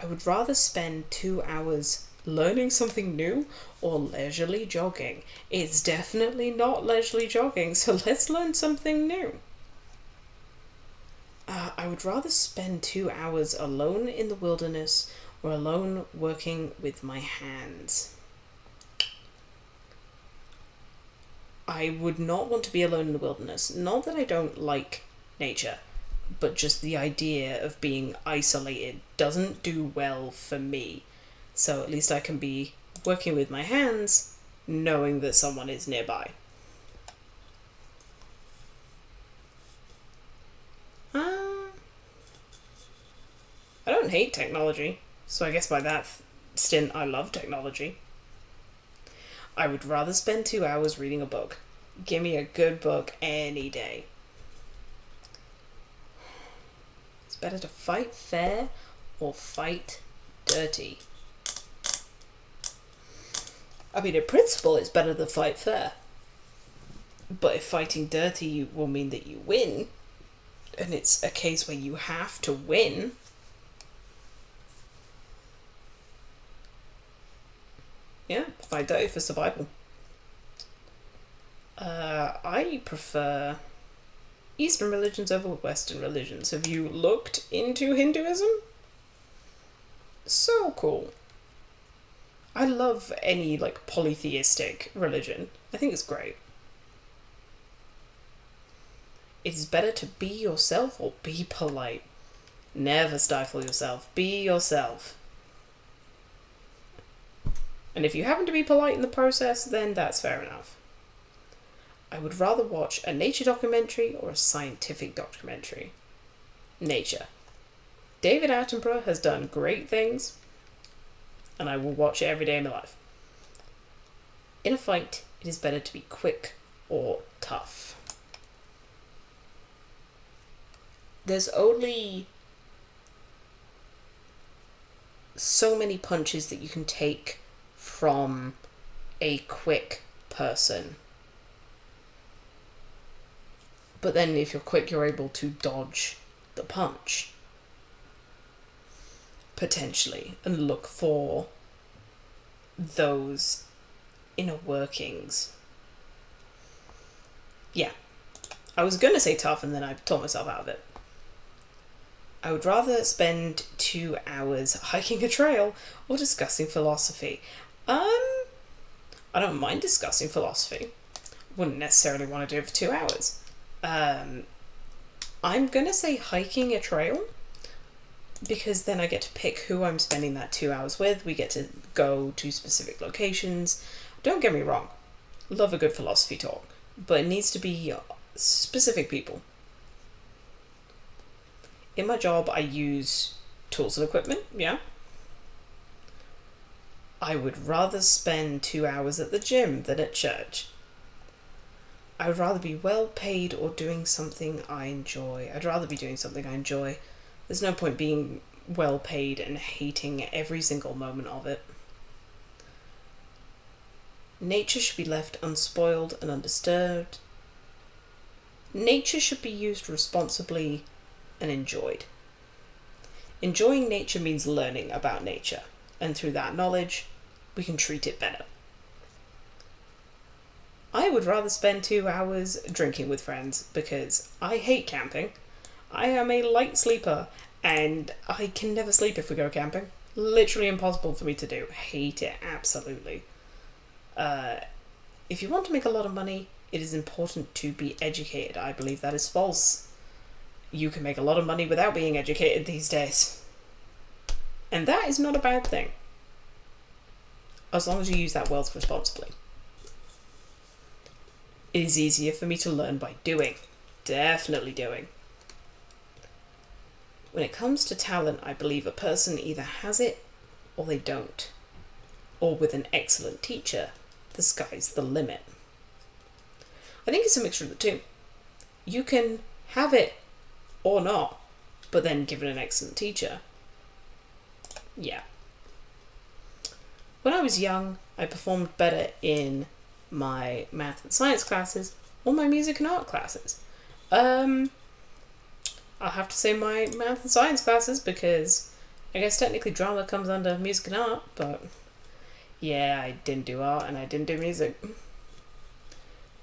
I would rather spend 2 hours learning something new or leisurely jogging. It's definitely not leisurely jogging, so let's learn something new. I would rather spend 2 hours alone in the wilderness or alone working with my hands. I would not want to be alone in the wilderness. Not that I don't like nature, but just the idea of being isolated doesn't do well for me. So at least I can be working with my hands, knowing that someone is nearby. I don't hate technology, so I guess by that stint I love technology. I would rather spend 2 hours reading a book. Give me a good book any day. It's better to fight fair or fight dirty. I mean, in principle, it's better to fight fair. But if fighting dirty will mean that you win, and it's a case where you have to win, yeah, fight dirty for survival. I prefer Eastern religions over Western religions. Have you looked into Hinduism? So cool. I love any, polytheistic religion. I think it's great. It is better to be yourself or be polite. Never stifle yourself. Be yourself. And if you happen to be polite in the process, then that's fair enough. I would rather watch a nature documentary or a scientific documentary. Nature. David Attenborough has done great things, and I will watch it every day of my life. In a fight, it is better to be quick or tough. There's only so many punches that you can take from a quick person. But then if you're quick, you're able to dodge the punch. potentially, and look for those inner workings. Yeah. I was going to say tough, and then I taught myself out of it. I would rather spend 2 hours hiking a trail or discussing philosophy. I don't mind discussing philosophy. Wouldn't necessarily want to do it for 2 hours. I'm going to say hiking a trail, because then I get to pick who I'm spending that 2 hours with. We get to go to specific locations. Don't get me wrong, love a good philosophy talk, but it needs to be specific people. In my job, I use tools and equipment, yeah. I would rather spend 2 hours at the gym than at church. I would rather be well paid or doing something I enjoy. I'd rather be doing something I enjoy. There's no point being well paid and hating every single moment of it. Nature should be left unspoiled and undisturbed. Nature should be used responsibly and enjoyed. Enjoying nature means learning about nature, and through that knowledge, we can treat it better. I would rather spend 2 hours drinking with friends, because I hate camping. I am a light sleeper, and I can never sleep if we go camping. Literally impossible for me to do. Hate it, absolutely. If you want to make a lot of money, it is important to be educated. I believe that is false. You can make a lot of money without being educated these days. And that is not a bad thing, as long as you use that wealth responsibly. It is easier for me to learn by doing. Definitely doing. When it comes to talent, I believe a person either has it or they don't. Or with an excellent teacher, the sky's the limit. I think it's a mixture of the two. You can have it or not, but then given an excellent teacher. Yeah. When I was young, I performed better in my math and science classes or my music and art classes. I'll have to say my math and science classes, because I guess technically drama comes under music and art, but yeah, I didn't do art and I didn't do music.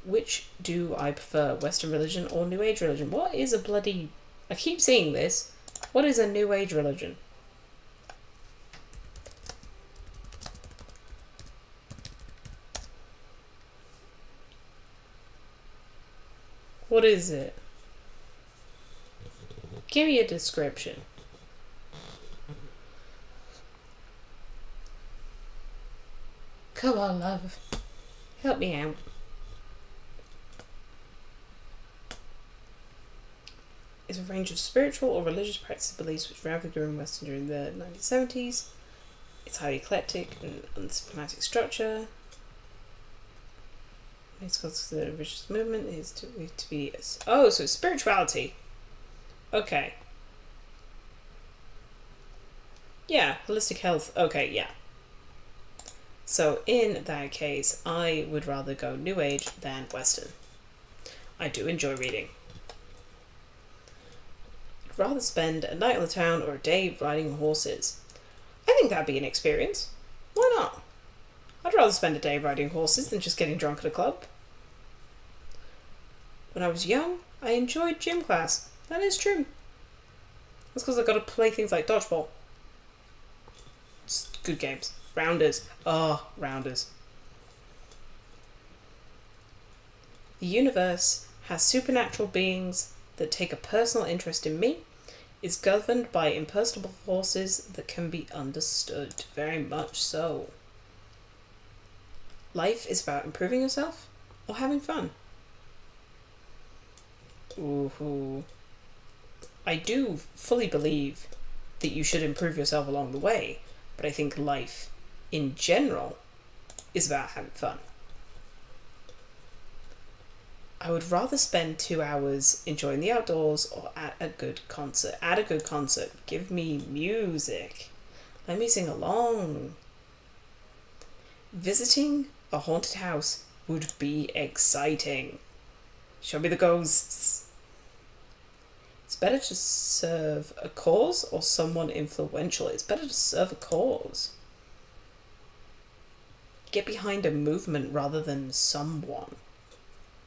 Which do I prefer, Western religion or New Age religion? What is a bloody... I keep seeing this. What is a New Age religion? What is it? Give me a description. Come on, love. Help me out. Is a range of spiritual or religious practices and beliefs which rapidly grew in Western during the 1970s. It's highly eclectic and unsystematic structure. It's called the religious movement is to be... Oh, so it's spirituality. Okay. Yeah, holistic health. Okay, yeah. So in that case, I would rather go New Age than Western. I do enjoy reading. I'd rather spend a night on the town or a day riding horses. I think that'd be an experience. Why not? I'd rather spend a day riding horses than just getting drunk at a club. When I was young, I enjoyed gym class. That is true. That's because I got to play things like dodgeball. It's good games. Rounders. Oh, rounders. The universe has supernatural beings that take a personal interest in me, is governed by impersonal forces that can be understood. Very much so. Life is about improving yourself or having fun. Ooh. I do fully believe that you should improve yourself along the way, but I think life in general is about having fun. I would rather spend 2 hours enjoying the outdoors or at a good concert. At a good concert, give me music. Let me sing along. Visiting a haunted house would be exciting. Show me the ghosts. It's It's better to serve a cause or someone influential. It's better to serve a cause. Get behind a movement rather than someone.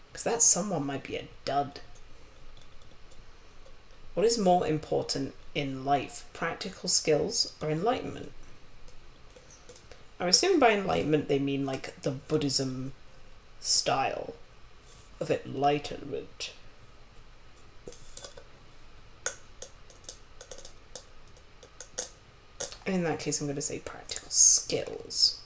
Because that someone might be a dud. What is more important in life, practical skills or enlightenment? I'm assuming by enlightenment they mean like the Buddhism style of enlightenment. And in that case, I'm going to say practical skills.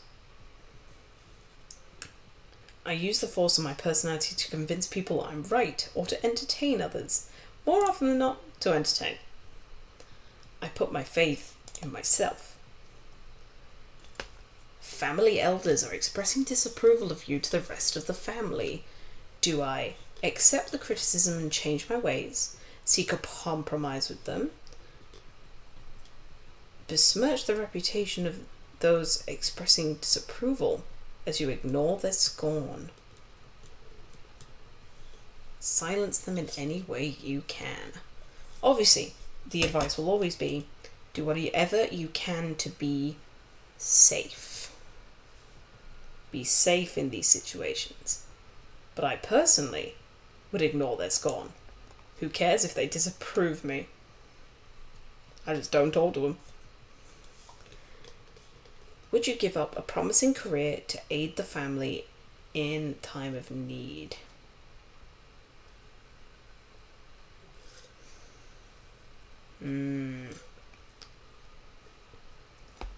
I use the force of my personality to convince people I'm right or to entertain others. More often than not, to entertain. I put my faith in myself. Family elders are expressing disapproval of you to the rest of the family. Do I accept the criticism and change my ways? Seek a compromise with them? Besmirch the reputation of those expressing disapproval as you ignore their scorn. Silence them in any way you can. Obviously, the advice will always be, do whatever you can to be safe. Be safe in these situations. But I personally would ignore their scorn. Who cares if they disapprove me? I just don't talk to them. Would you give up a promising career to aid the family in time of need?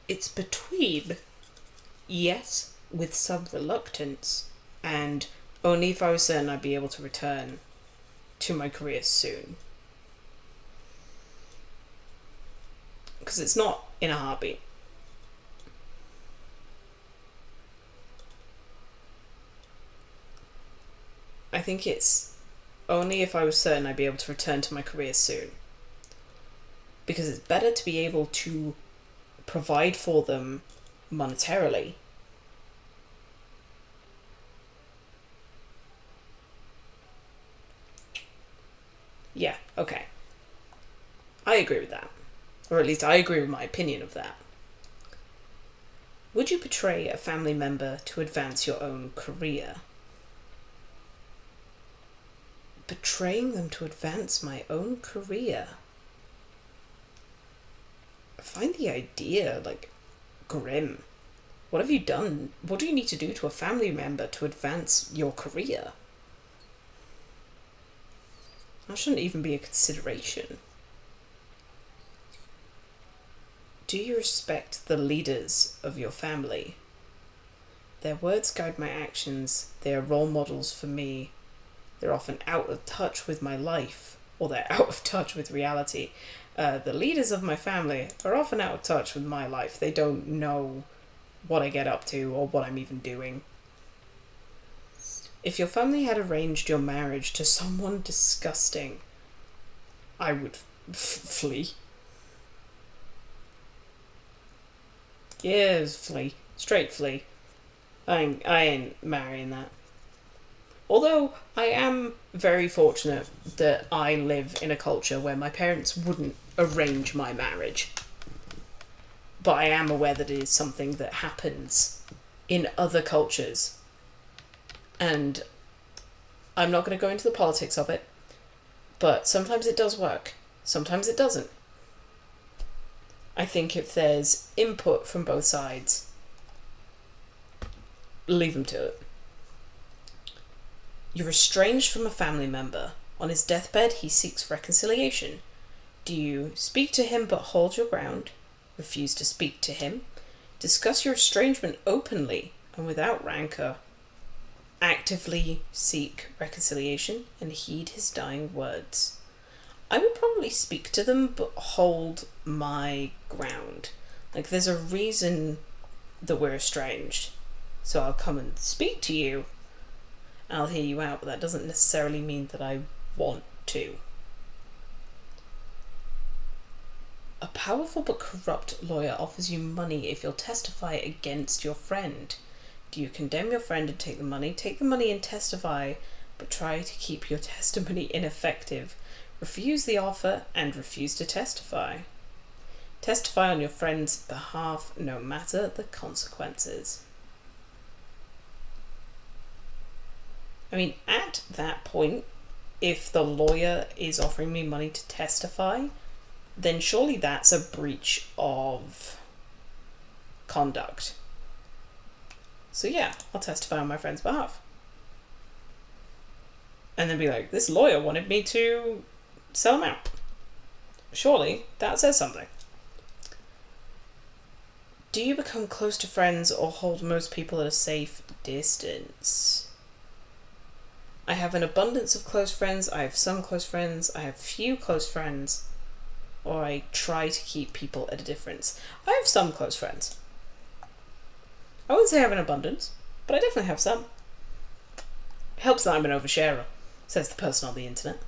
It's between yes, with some reluctance, and only if I was certain I'd be able to return to my career soon. Because it's not in a heartbeat. I think it's only if I was certain I'd be able to return to my career soon. Because it's better to be able to provide for them monetarily yeah, okay. I agree with that. Or at least I agree with my opinion of that. Would you betray a family member to advance your own career? Betraying them to advance my own career? I find the idea, grim. What have you done? What do you need to do to a family member to advance your career? That shouldn't even be a consideration. Do you respect the leaders of your family? Their words guide my actions. They are role models for me. They're often out of touch with my life, or they're out of touch with reality. The leaders of my family are often out of touch with my life. They don't know what I get up to or what I'm even doing. If your family had arranged your marriage to someone disgusting, I would flee. Yes, flee. Straight flee. I ain't marrying that. Although I am very fortunate that I live in a culture where my parents wouldn't arrange my marriage. But I am aware that it is something that happens in other cultures. And I'm not going to go into the politics of it, but sometimes it does work. Sometimes it doesn't. I think if there's input from both sides, leave them to it. You're estranged from a family member. On his deathbed, he seeks reconciliation. Do you speak to him but hold your ground? Refuse to speak to him? Discuss your estrangement openly and without rancor. Actively seek reconciliation and heed his dying words. I would probably speak to them but hold my ground. There's a reason that we're estranged. So I'll come and speak to you. I'll hear you out, but that doesn't necessarily mean that I want to. A powerful but corrupt lawyer offers you money if you'll testify against your friend. Do you condemn your friend and take the money? Take the money and testify, but try to keep your testimony ineffective. Refuse the offer and refuse to testify. Testify on your friend's behalf no matter the consequences. I mean, at that point, if the lawyer is offering me money to testify, then surely that's a breach of conduct. So yeah, I'll testify on my friend's behalf. And then be like, this lawyer wanted me to sell him out. Surely that says something. Do you become close to friends or hold most people at a safe distance? I have an abundance of close friends, I have some close friends, I have few close friends, or I try to keep people at a distance. I have some close friends. I wouldn't say I have an abundance, but I definitely have some. It helps that I'm an oversharer, says the person on the internet.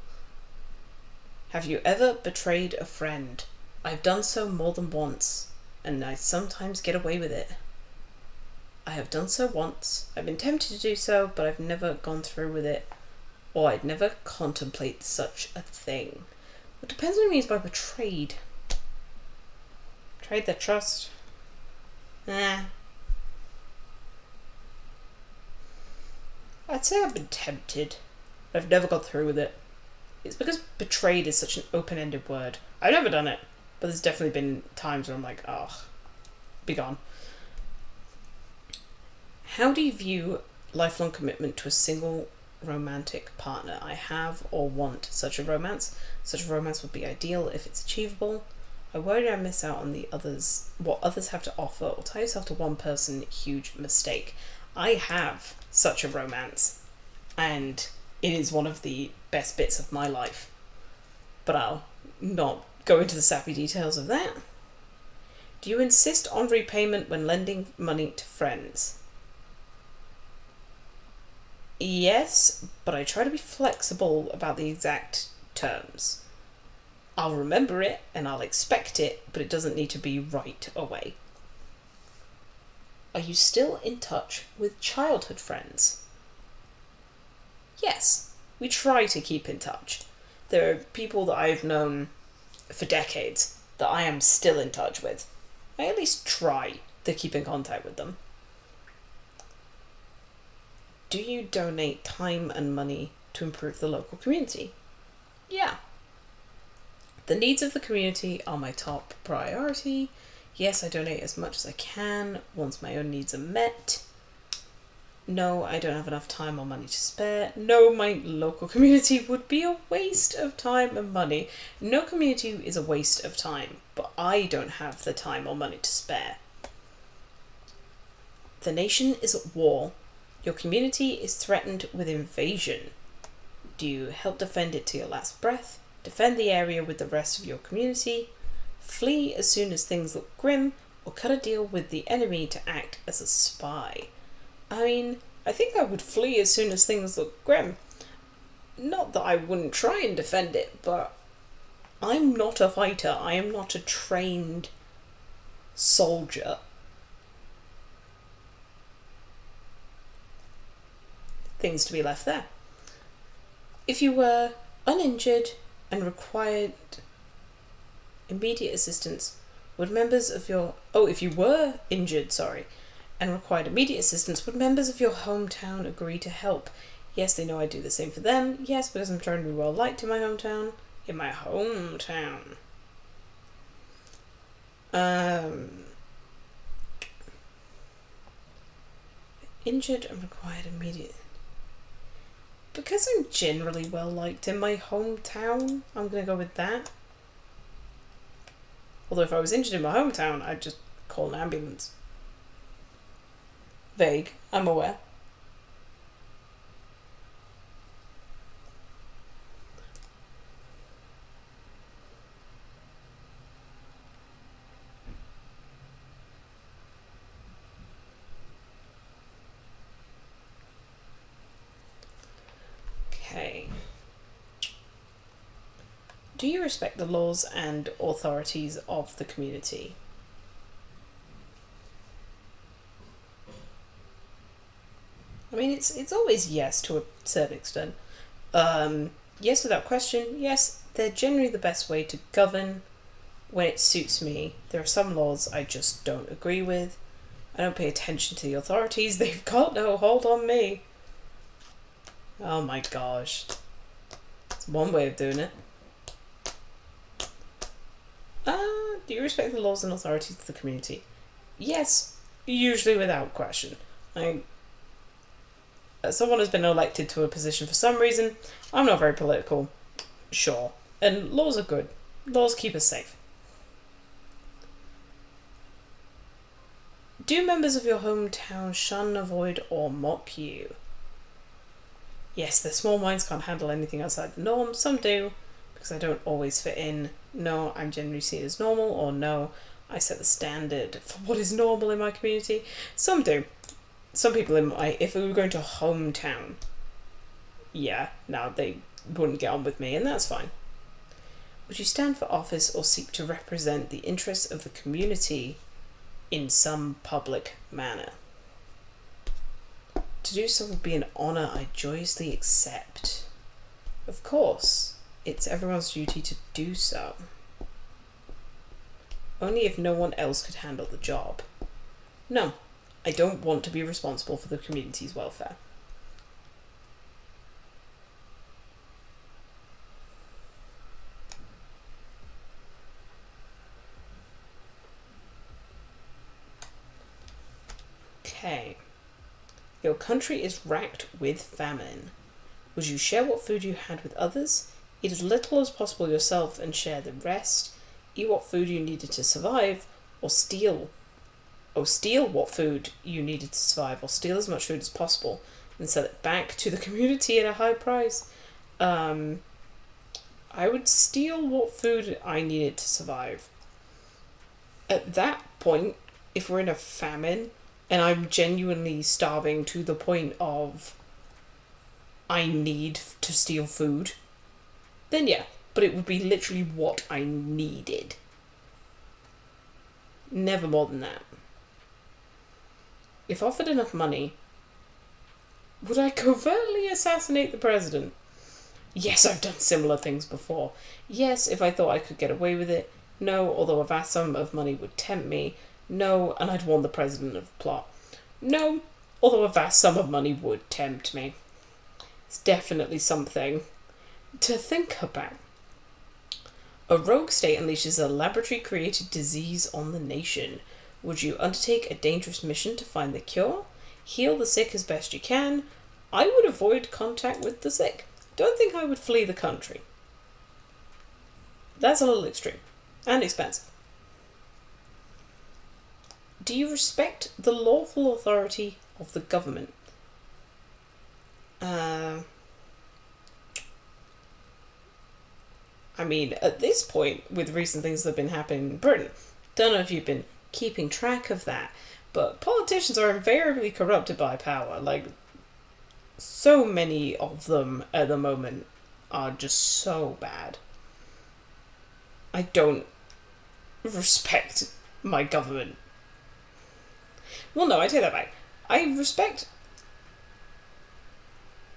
Have you ever betrayed a friend? I've done so more than once, and I sometimes get away with it. I have done so once. I've been tempted to do so, but I've never gone through with it, or I'd never contemplate such a thing. It depends what it means by betrayed. Betrayed their trust. I'd say I've been tempted, but I've never gone through with it. It's because betrayed is such an open-ended word. I've never done it, but there's definitely been times where I'm like, oh, be gone. How do you view lifelong commitment to a single romantic partner? I have or want such a romance. Such a romance would be ideal if it's achievable. I worry I miss out on what others have to offer, or tie yourself to one person, huge mistake. I have such a romance, and it is one of the best bits of my life. But I'll not go into the sappy details of that. Do you insist on repayment when lending money to friends? Yes, but I try to be flexible about the exact terms. I'll remember it and I'll expect it, but it doesn't need to be right away. Are you still in touch with childhood friends? Yes, we try to keep in touch. There are people that I've known for decades that I am still in touch with. I at least try to keep in contact with them. Do you donate time and money to improve the local community? Yeah. The needs of the community are my top priority. Yes, I donate as much as I can once my own needs are met. No, I don't have enough time or money to spare. No, my local community would be a waste of time and money. No community is a waste of time, but I don't have the time or money to spare. The nation is at war. Your community is threatened with invasion. Do you help defend it to your last breath? Defend the area with the rest of your community? Flee as soon as things look grim? Or cut a deal with the enemy to act as a spy? I mean, I think I would flee as soon as things look grim. Not that I wouldn't try and defend it, but I'm not a fighter. I am not a trained soldier. Things to be left there. If you were uninjured and required immediate assistance, would members of your... if you were injured, and required immediate assistance, would members of your hometown agree to help? Yes, they know I do the same for them. Yes, because I'm trying to be well liked in my hometown. Injured and required immediate... Because I'm generally well liked in my hometown, I'm going to go with that. Although if I was injured in my hometown, I'd just call an ambulance. Vague, I'm aware. Okay. Do you respect the laws and authorities of the community? I mean, it's always yes to a certain extent. Yes without question. Yes, they're generally the best way to govern when it suits me. There are some laws I just don't agree with. I don't pay attention to the authorities. They've got no hold on me. Oh my gosh. It's one way of doing it. Do you respect the laws and authorities of the community? Yes, usually without question. Someone has been elected to a position for some reason. I'm not very political. Sure. And laws are good. Laws keep us safe. Do members of your hometown shun, avoid, or mock you? Yes, their small minds can't handle anything outside the norm. Some do, because I don't always fit in. No, I'm generally seen as normal, or no, I set the standard for what is normal in my community. Some do. Some people if we were going to a hometown, yeah, no, they wouldn't get on with me, and that's fine. Would you stand for office or seek to represent the interests of the community in some public manner? To do so would be an honour I joyously accept. Of course, it's everyone's duty to do so. Only if no one else could handle the job. No, I don't want to be responsible for the community's welfare. Okay. Your country is racked with famine. Would you share what food you had with others? Eat as little as possible yourself and share the rest. Eat what food you needed to survive, or steal what food you needed to survive, or steal as much food as possible and sell it back to the community at a high price. I would steal what food I needed to survive. At that point, if we're in a famine and I'm genuinely starving to the point of I need to steal food, then yeah, but it would be literally what I needed. Never more than that. If offered enough money, would I covertly assassinate the president? Yes, I've done similar things before. Yes, if I thought I could get away with it. No, although a vast sum of money would tempt me. No, and I'd warn the president of the plot. No, although a vast sum of money would tempt me. It's definitely something to think about. A rogue state unleashes a laboratory-created disease on the nation. Would you undertake a dangerous mission to find the cure? Heal the sick as best you can? I would avoid contact with the sick. Don't think I would flee the country. That's a little extreme. And expensive. Do you respect the lawful authority of the government? I mean, at this point, with recent things that have been happening in Britain, don't know if you've been keeping track of that, but politicians are invariably corrupted by power. Like, so many of them at the moment are just so bad. I don't respect my government. Well, no, I take that back. I respect...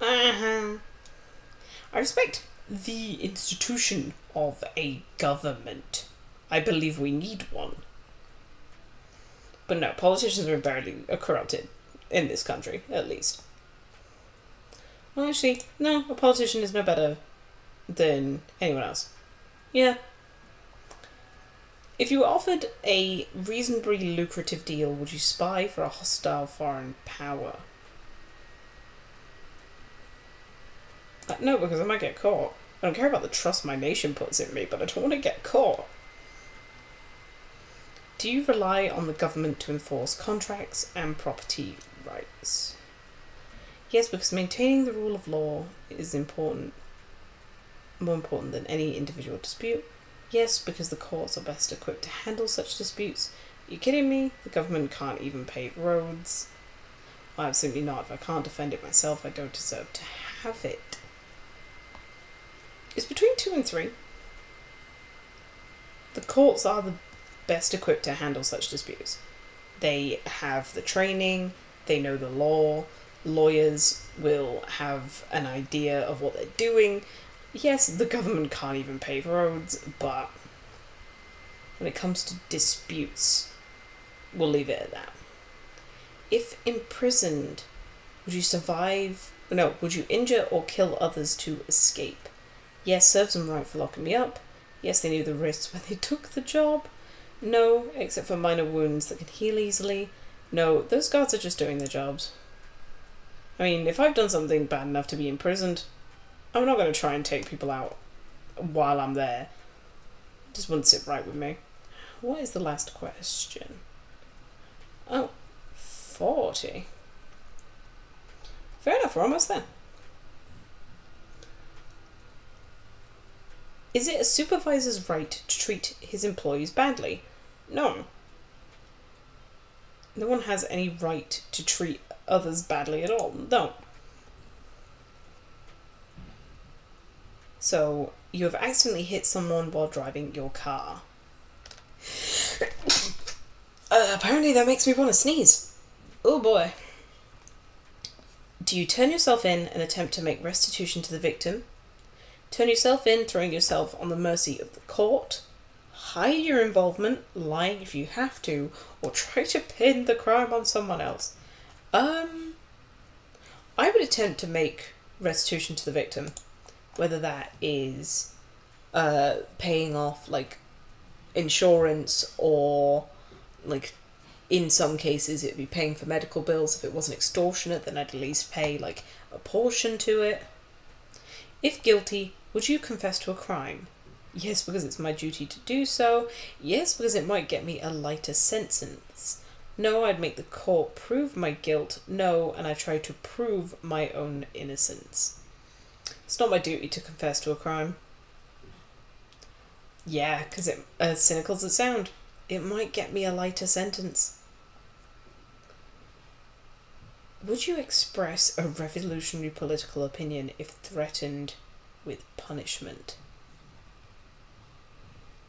I respect the institution of a government. I believe we need one. But no, politicians are invariably corrupted. In this country, at least. Well, actually, no, a politician is no better than anyone else. Yeah. If you were offered a reasonably lucrative deal, would you spy for a hostile foreign power? No, because I might get caught. I don't care about the trust my nation puts in me, but I don't want to get caught. Do you rely on the government to enforce contracts and property rights? Yes, because maintaining the rule of law is important. More important than any individual dispute. Yes, because the courts are best equipped to handle such disputes. Are you kidding me? The government can't even pave roads. Well, absolutely not. If I can't defend it myself, I don't deserve to have it. It's between 2 and 3. The courts are the best equipped to handle such disputes. They have the training, they know the law, lawyers will have an idea of what they're doing. Yes, the government can't even pave roads, but when it comes to disputes, we'll leave it at that. If imprisoned, would you survive? No, would you injure or kill others to escape? Yes, serves them right for locking me up. Yes, they knew the risks when they took the job. No, except for minor wounds that can heal easily. No, those guards are just doing their jobs. I mean, if I've done something bad enough to be imprisoned, I'm not going to try and take people out while I'm there. It just wouldn't sit right with me. What is the last question? Oh, 40. Fair enough, we're almost there. Is it a supervisor's right to treat his employees badly? No. No one has any right to treat others badly at all. No. So, you have accidentally hit someone while driving your car. Apparently that makes me want to sneeze. Oh boy. Do you turn yourself in and attempt to make restitution to the victim? Turn yourself in, throwing yourself on the mercy of the court? Hide your involvement, lying if you have to, or try to pin the crime on someone else? I would attempt to make restitution to the victim. Whether that is paying off, like, insurance, or, like, in some cases it'd be paying for medical bills. If it wasn't extortionate, then I'd at least pay, like, a portion to it. If guilty, would you confess to a crime? Yes, because it's my duty to do so. Yes, because it might get me a lighter sentence. No, I'd make the court prove my guilt. No, and I try to prove my own innocence. It's not my duty to confess to a crime. Yeah, because as cynical as it sounds, it might get me a lighter sentence. Would you express a revolutionary political opinion if threatened with punishment?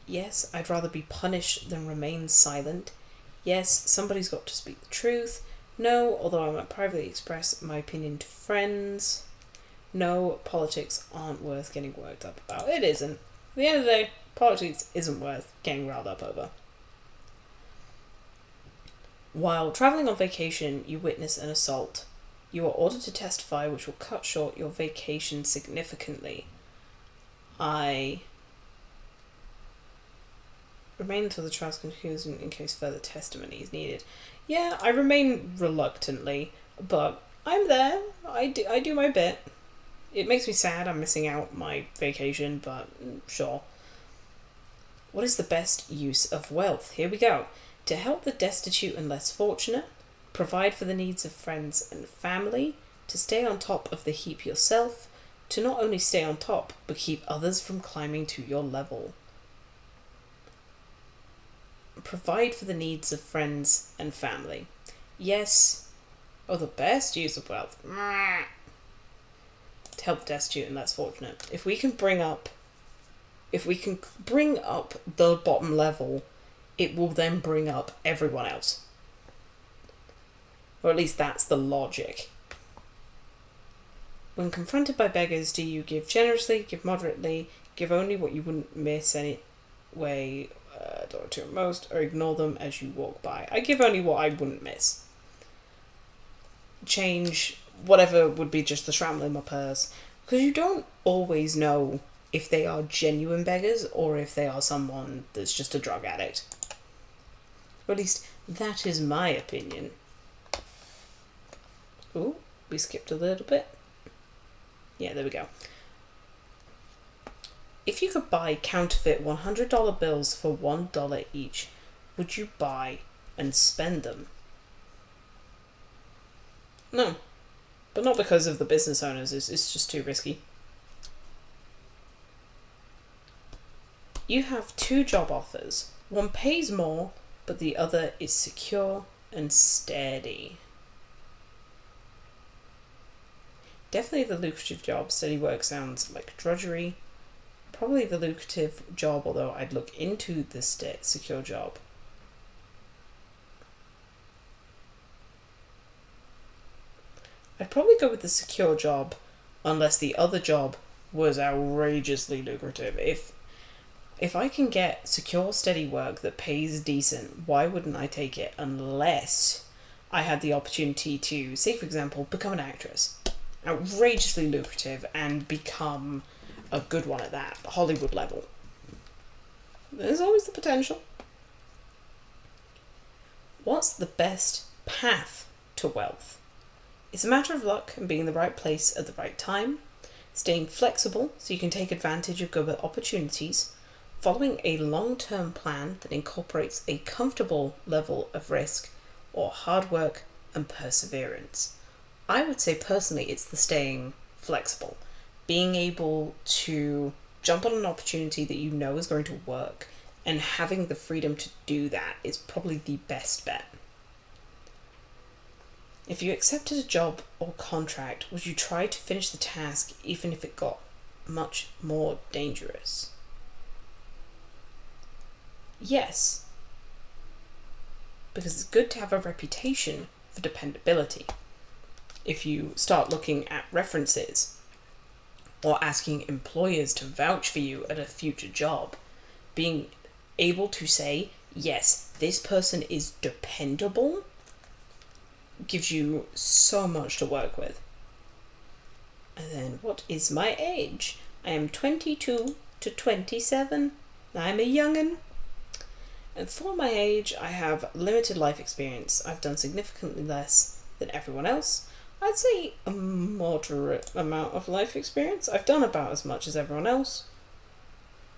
Yes, I'd rather be punished than remain silent. Yes, somebody's got to speak the truth. No, although I might privately express my opinion to friends. No, politics aren't worth getting worked up about. It isn't. At the end of the day, politics isn't worth getting riled up over. While travelling on vacation, you witness an assault. You are ordered to testify, which will cut short your vacation significantly. I remain until the trial's conclusion in case further testimony is needed. Yeah, I remain reluctantly, but I'm there. I do my bit. It makes me sad I'm missing out my vacation, but sure. What is the best use of wealth? Here we go. To help the destitute and less fortunate, provide for the needs of friends and family, to stay on top of the heap yourself, to not only stay on top, but keep others from climbing to your level. Provide for the needs of friends and family. Yes. Oh, the best use of wealth. To help the destitute and less fortunate. If we can bring up the bottom level, it will then bring up everyone else. Or at least that's the logic. When confronted by beggars, do you give generously, give moderately, give only what you wouldn't miss anyway, dollar to at most, or ignore them as you walk by? I give only what I wouldn't miss. Change whatever would be just the shramble in my purse. Because you don't always know if they are genuine beggars or if they are someone that's just a drug addict. Or at least that is my opinion. Ooh, we skipped a little bit. Yeah, there we go. If you could buy counterfeit $100 bills for $1 each, would you buy and spend them? No. But not because of the business owners, it's just too risky. You have 2 job offers. One pays more, but the other is secure and steady. Definitely the lucrative job. Steady work sounds like drudgery. Probably the lucrative job, although I'd look into the secure job. I'd probably go with the secure job, unless the other job was outrageously lucrative. If I can get secure, steady work that pays decent, why wouldn't I take it unless I had the opportunity to, say for example, become an actress. Outrageously lucrative and become a good one at that, Hollywood level. There's always the potential. What's the best path to wealth? It's a matter of luck and being in the right place at the right time, staying flexible so you can take advantage of good opportunities, following a long-term plan that incorporates a comfortable level of risk, or hard work and perseverance. I would say personally it's the staying flexible, being able to jump on an opportunity that you know is going to work, and having the freedom to do that is probably the best bet. If you accepted a job or contract, would you try to finish the task even if it got much more dangerous? Yes, because it's good to have a reputation for dependability. If you start looking at references or asking employers to vouch for you at a future job, being able to say, yes, this person is dependable, gives you so much to work with. And then, what is my age? I am 22 to 27. I'm a young'un. And for my age, I have limited life experience. I've done significantly less than everyone else. I'd say a moderate amount of life experience. I've done about as much as everyone else.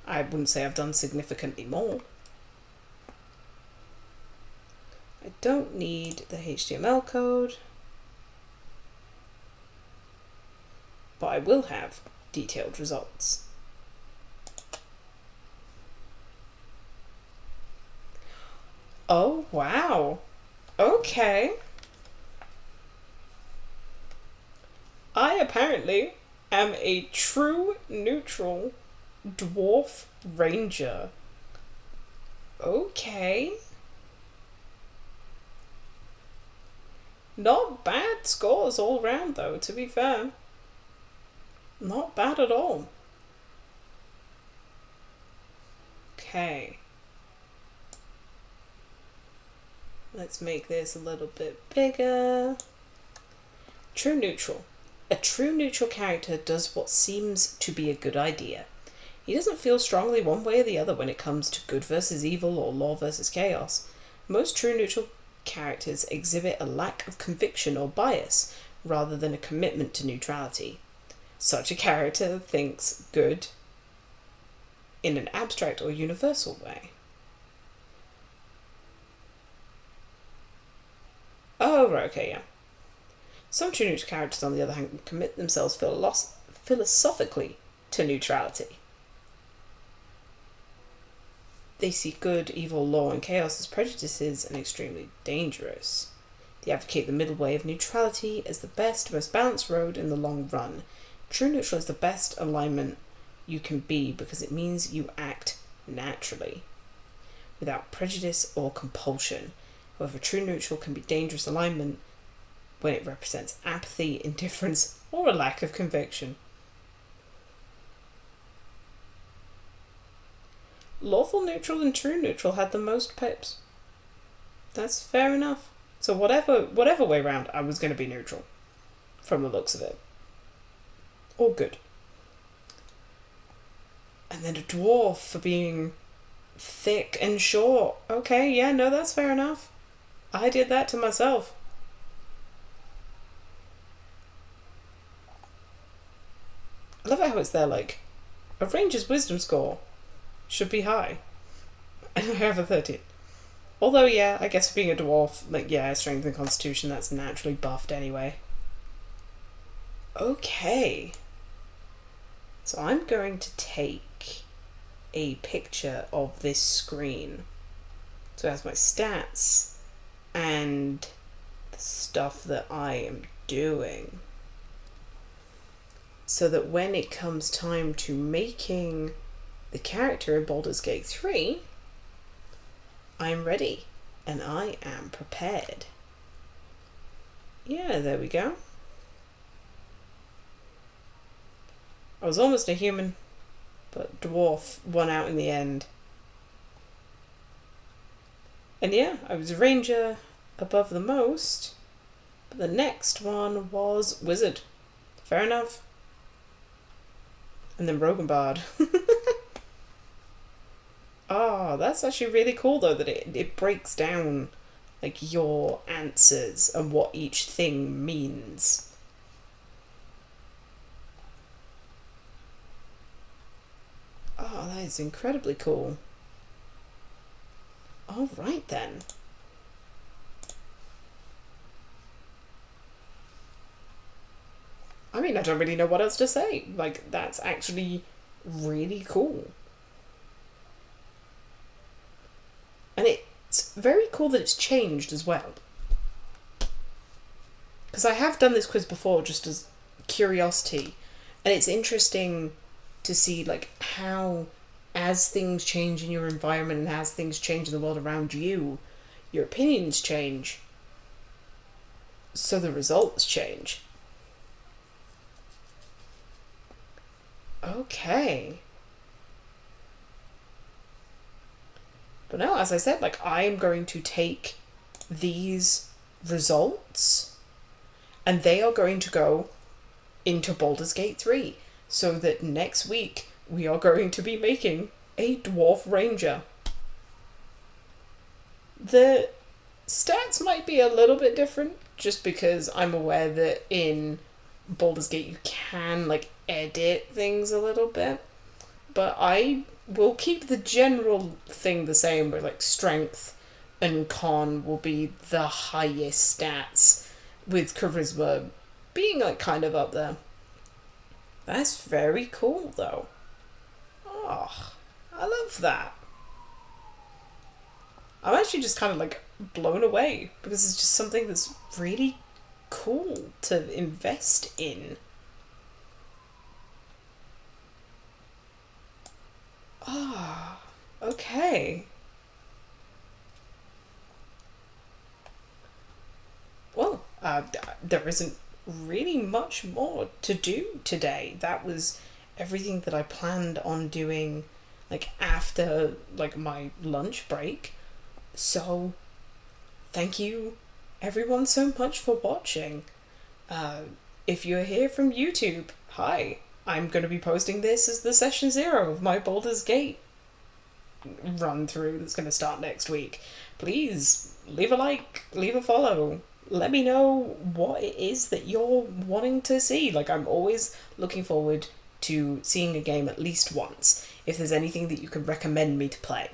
I wouldn't say I've done significantly more. I don't need the HTML code, but I will have detailed results. Oh, wow. Okay. I apparently am a true neutral dwarf ranger. Okay. Not bad scores all round though, to be fair. Not bad at all. Okay. Let's make this a little bit bigger. True neutral. A true neutral character does what seems to be a good idea. He doesn't feel strongly one way or the other when it comes to good versus evil or law versus chaos. Most true neutral characters exhibit a lack of conviction or bias rather than a commitment to neutrality. Such a character thinks good in an abstract or universal way. Oh, right, okay, yeah. Some true neutral characters, on the other hand, commit themselves philosophically to neutrality. They see good, evil, law, and chaos as prejudices and extremely dangerous. They advocate the middle way of neutrality as the best, most balanced road in the long run. True neutral is the best alignment you can be because it means you act naturally, without prejudice or compulsion. However, true neutral can be dangerous alignment when it represents apathy, indifference, or a lack of conviction. Lawful neutral and true neutral had the most pips. That's fair enough. So whatever way round, I was going to be neutral, from the looks of it. All good. And then a dwarf for being thick and short. Okay, yeah, no, that's fair enough. I did that to myself. I love how it's there, like, a ranger's wisdom score should be high. And I have a 13. Although, yeah, I guess being a dwarf, like, yeah, strength and constitution, that's naturally buffed anyway. Okay. So I'm going to take a picture of this screen. So it has my stats and the stuff that I am doing. So that when it comes time to making the character in Baldur's Gate 3, I'm ready and I am prepared. Yeah, there we go. I was almost a human, but dwarf won out in the end. And yeah, I was ranger above the most, but the next one was wizard. Fair enough. And then rogue and bard. Ah, that's actually really cool though that it breaks down like your answers and what each thing means. Oh, that is incredibly cool. All right then. I mean, I don't really know what else to say. Like, that's actually really cool. And it's very cool that it's changed as well. Because I have done this quiz before just as curiosity. And it's interesting to see, like, how as things change in your environment and as things change in the world around you, your opinions change. So the results change. Okay. But no, as I said, like, I'm going to take these results and they are going to go into Baldur's Gate 3 so that next week we are going to be making a dwarf ranger. The stats might be a little bit different just because I'm aware that in Baldur's Gate you can like edit things a little bit, but I will keep the general thing the same where like strength and con will be the highest stats, with charisma being like kind of up there. That's very cool though. Oh, I love that. I'm actually just kind of like blown away because it's just something that's really cool to invest in. Ah, okay. Well, there isn't really much more to do today. That was everything that I planned on doing, like after like my lunch break. So, thank you, everyone, so much for watching. Uh, if you're here from YouTube, hi. I'm going to be posting this as the session 0 of my Baldur's Gate run through that's going to start next week. Please leave a like, leave a follow. Let me know what it is that you're wanting to see. Like, I'm always looking forward to seeing a game at least once. If there's anything that you can recommend me to play.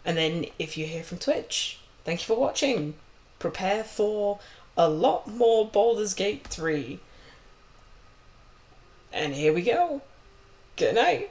And then if you're here from Twitch, thank you for watching. Prepare for a lot more Baldur's Gate 3. And here we go. Good night.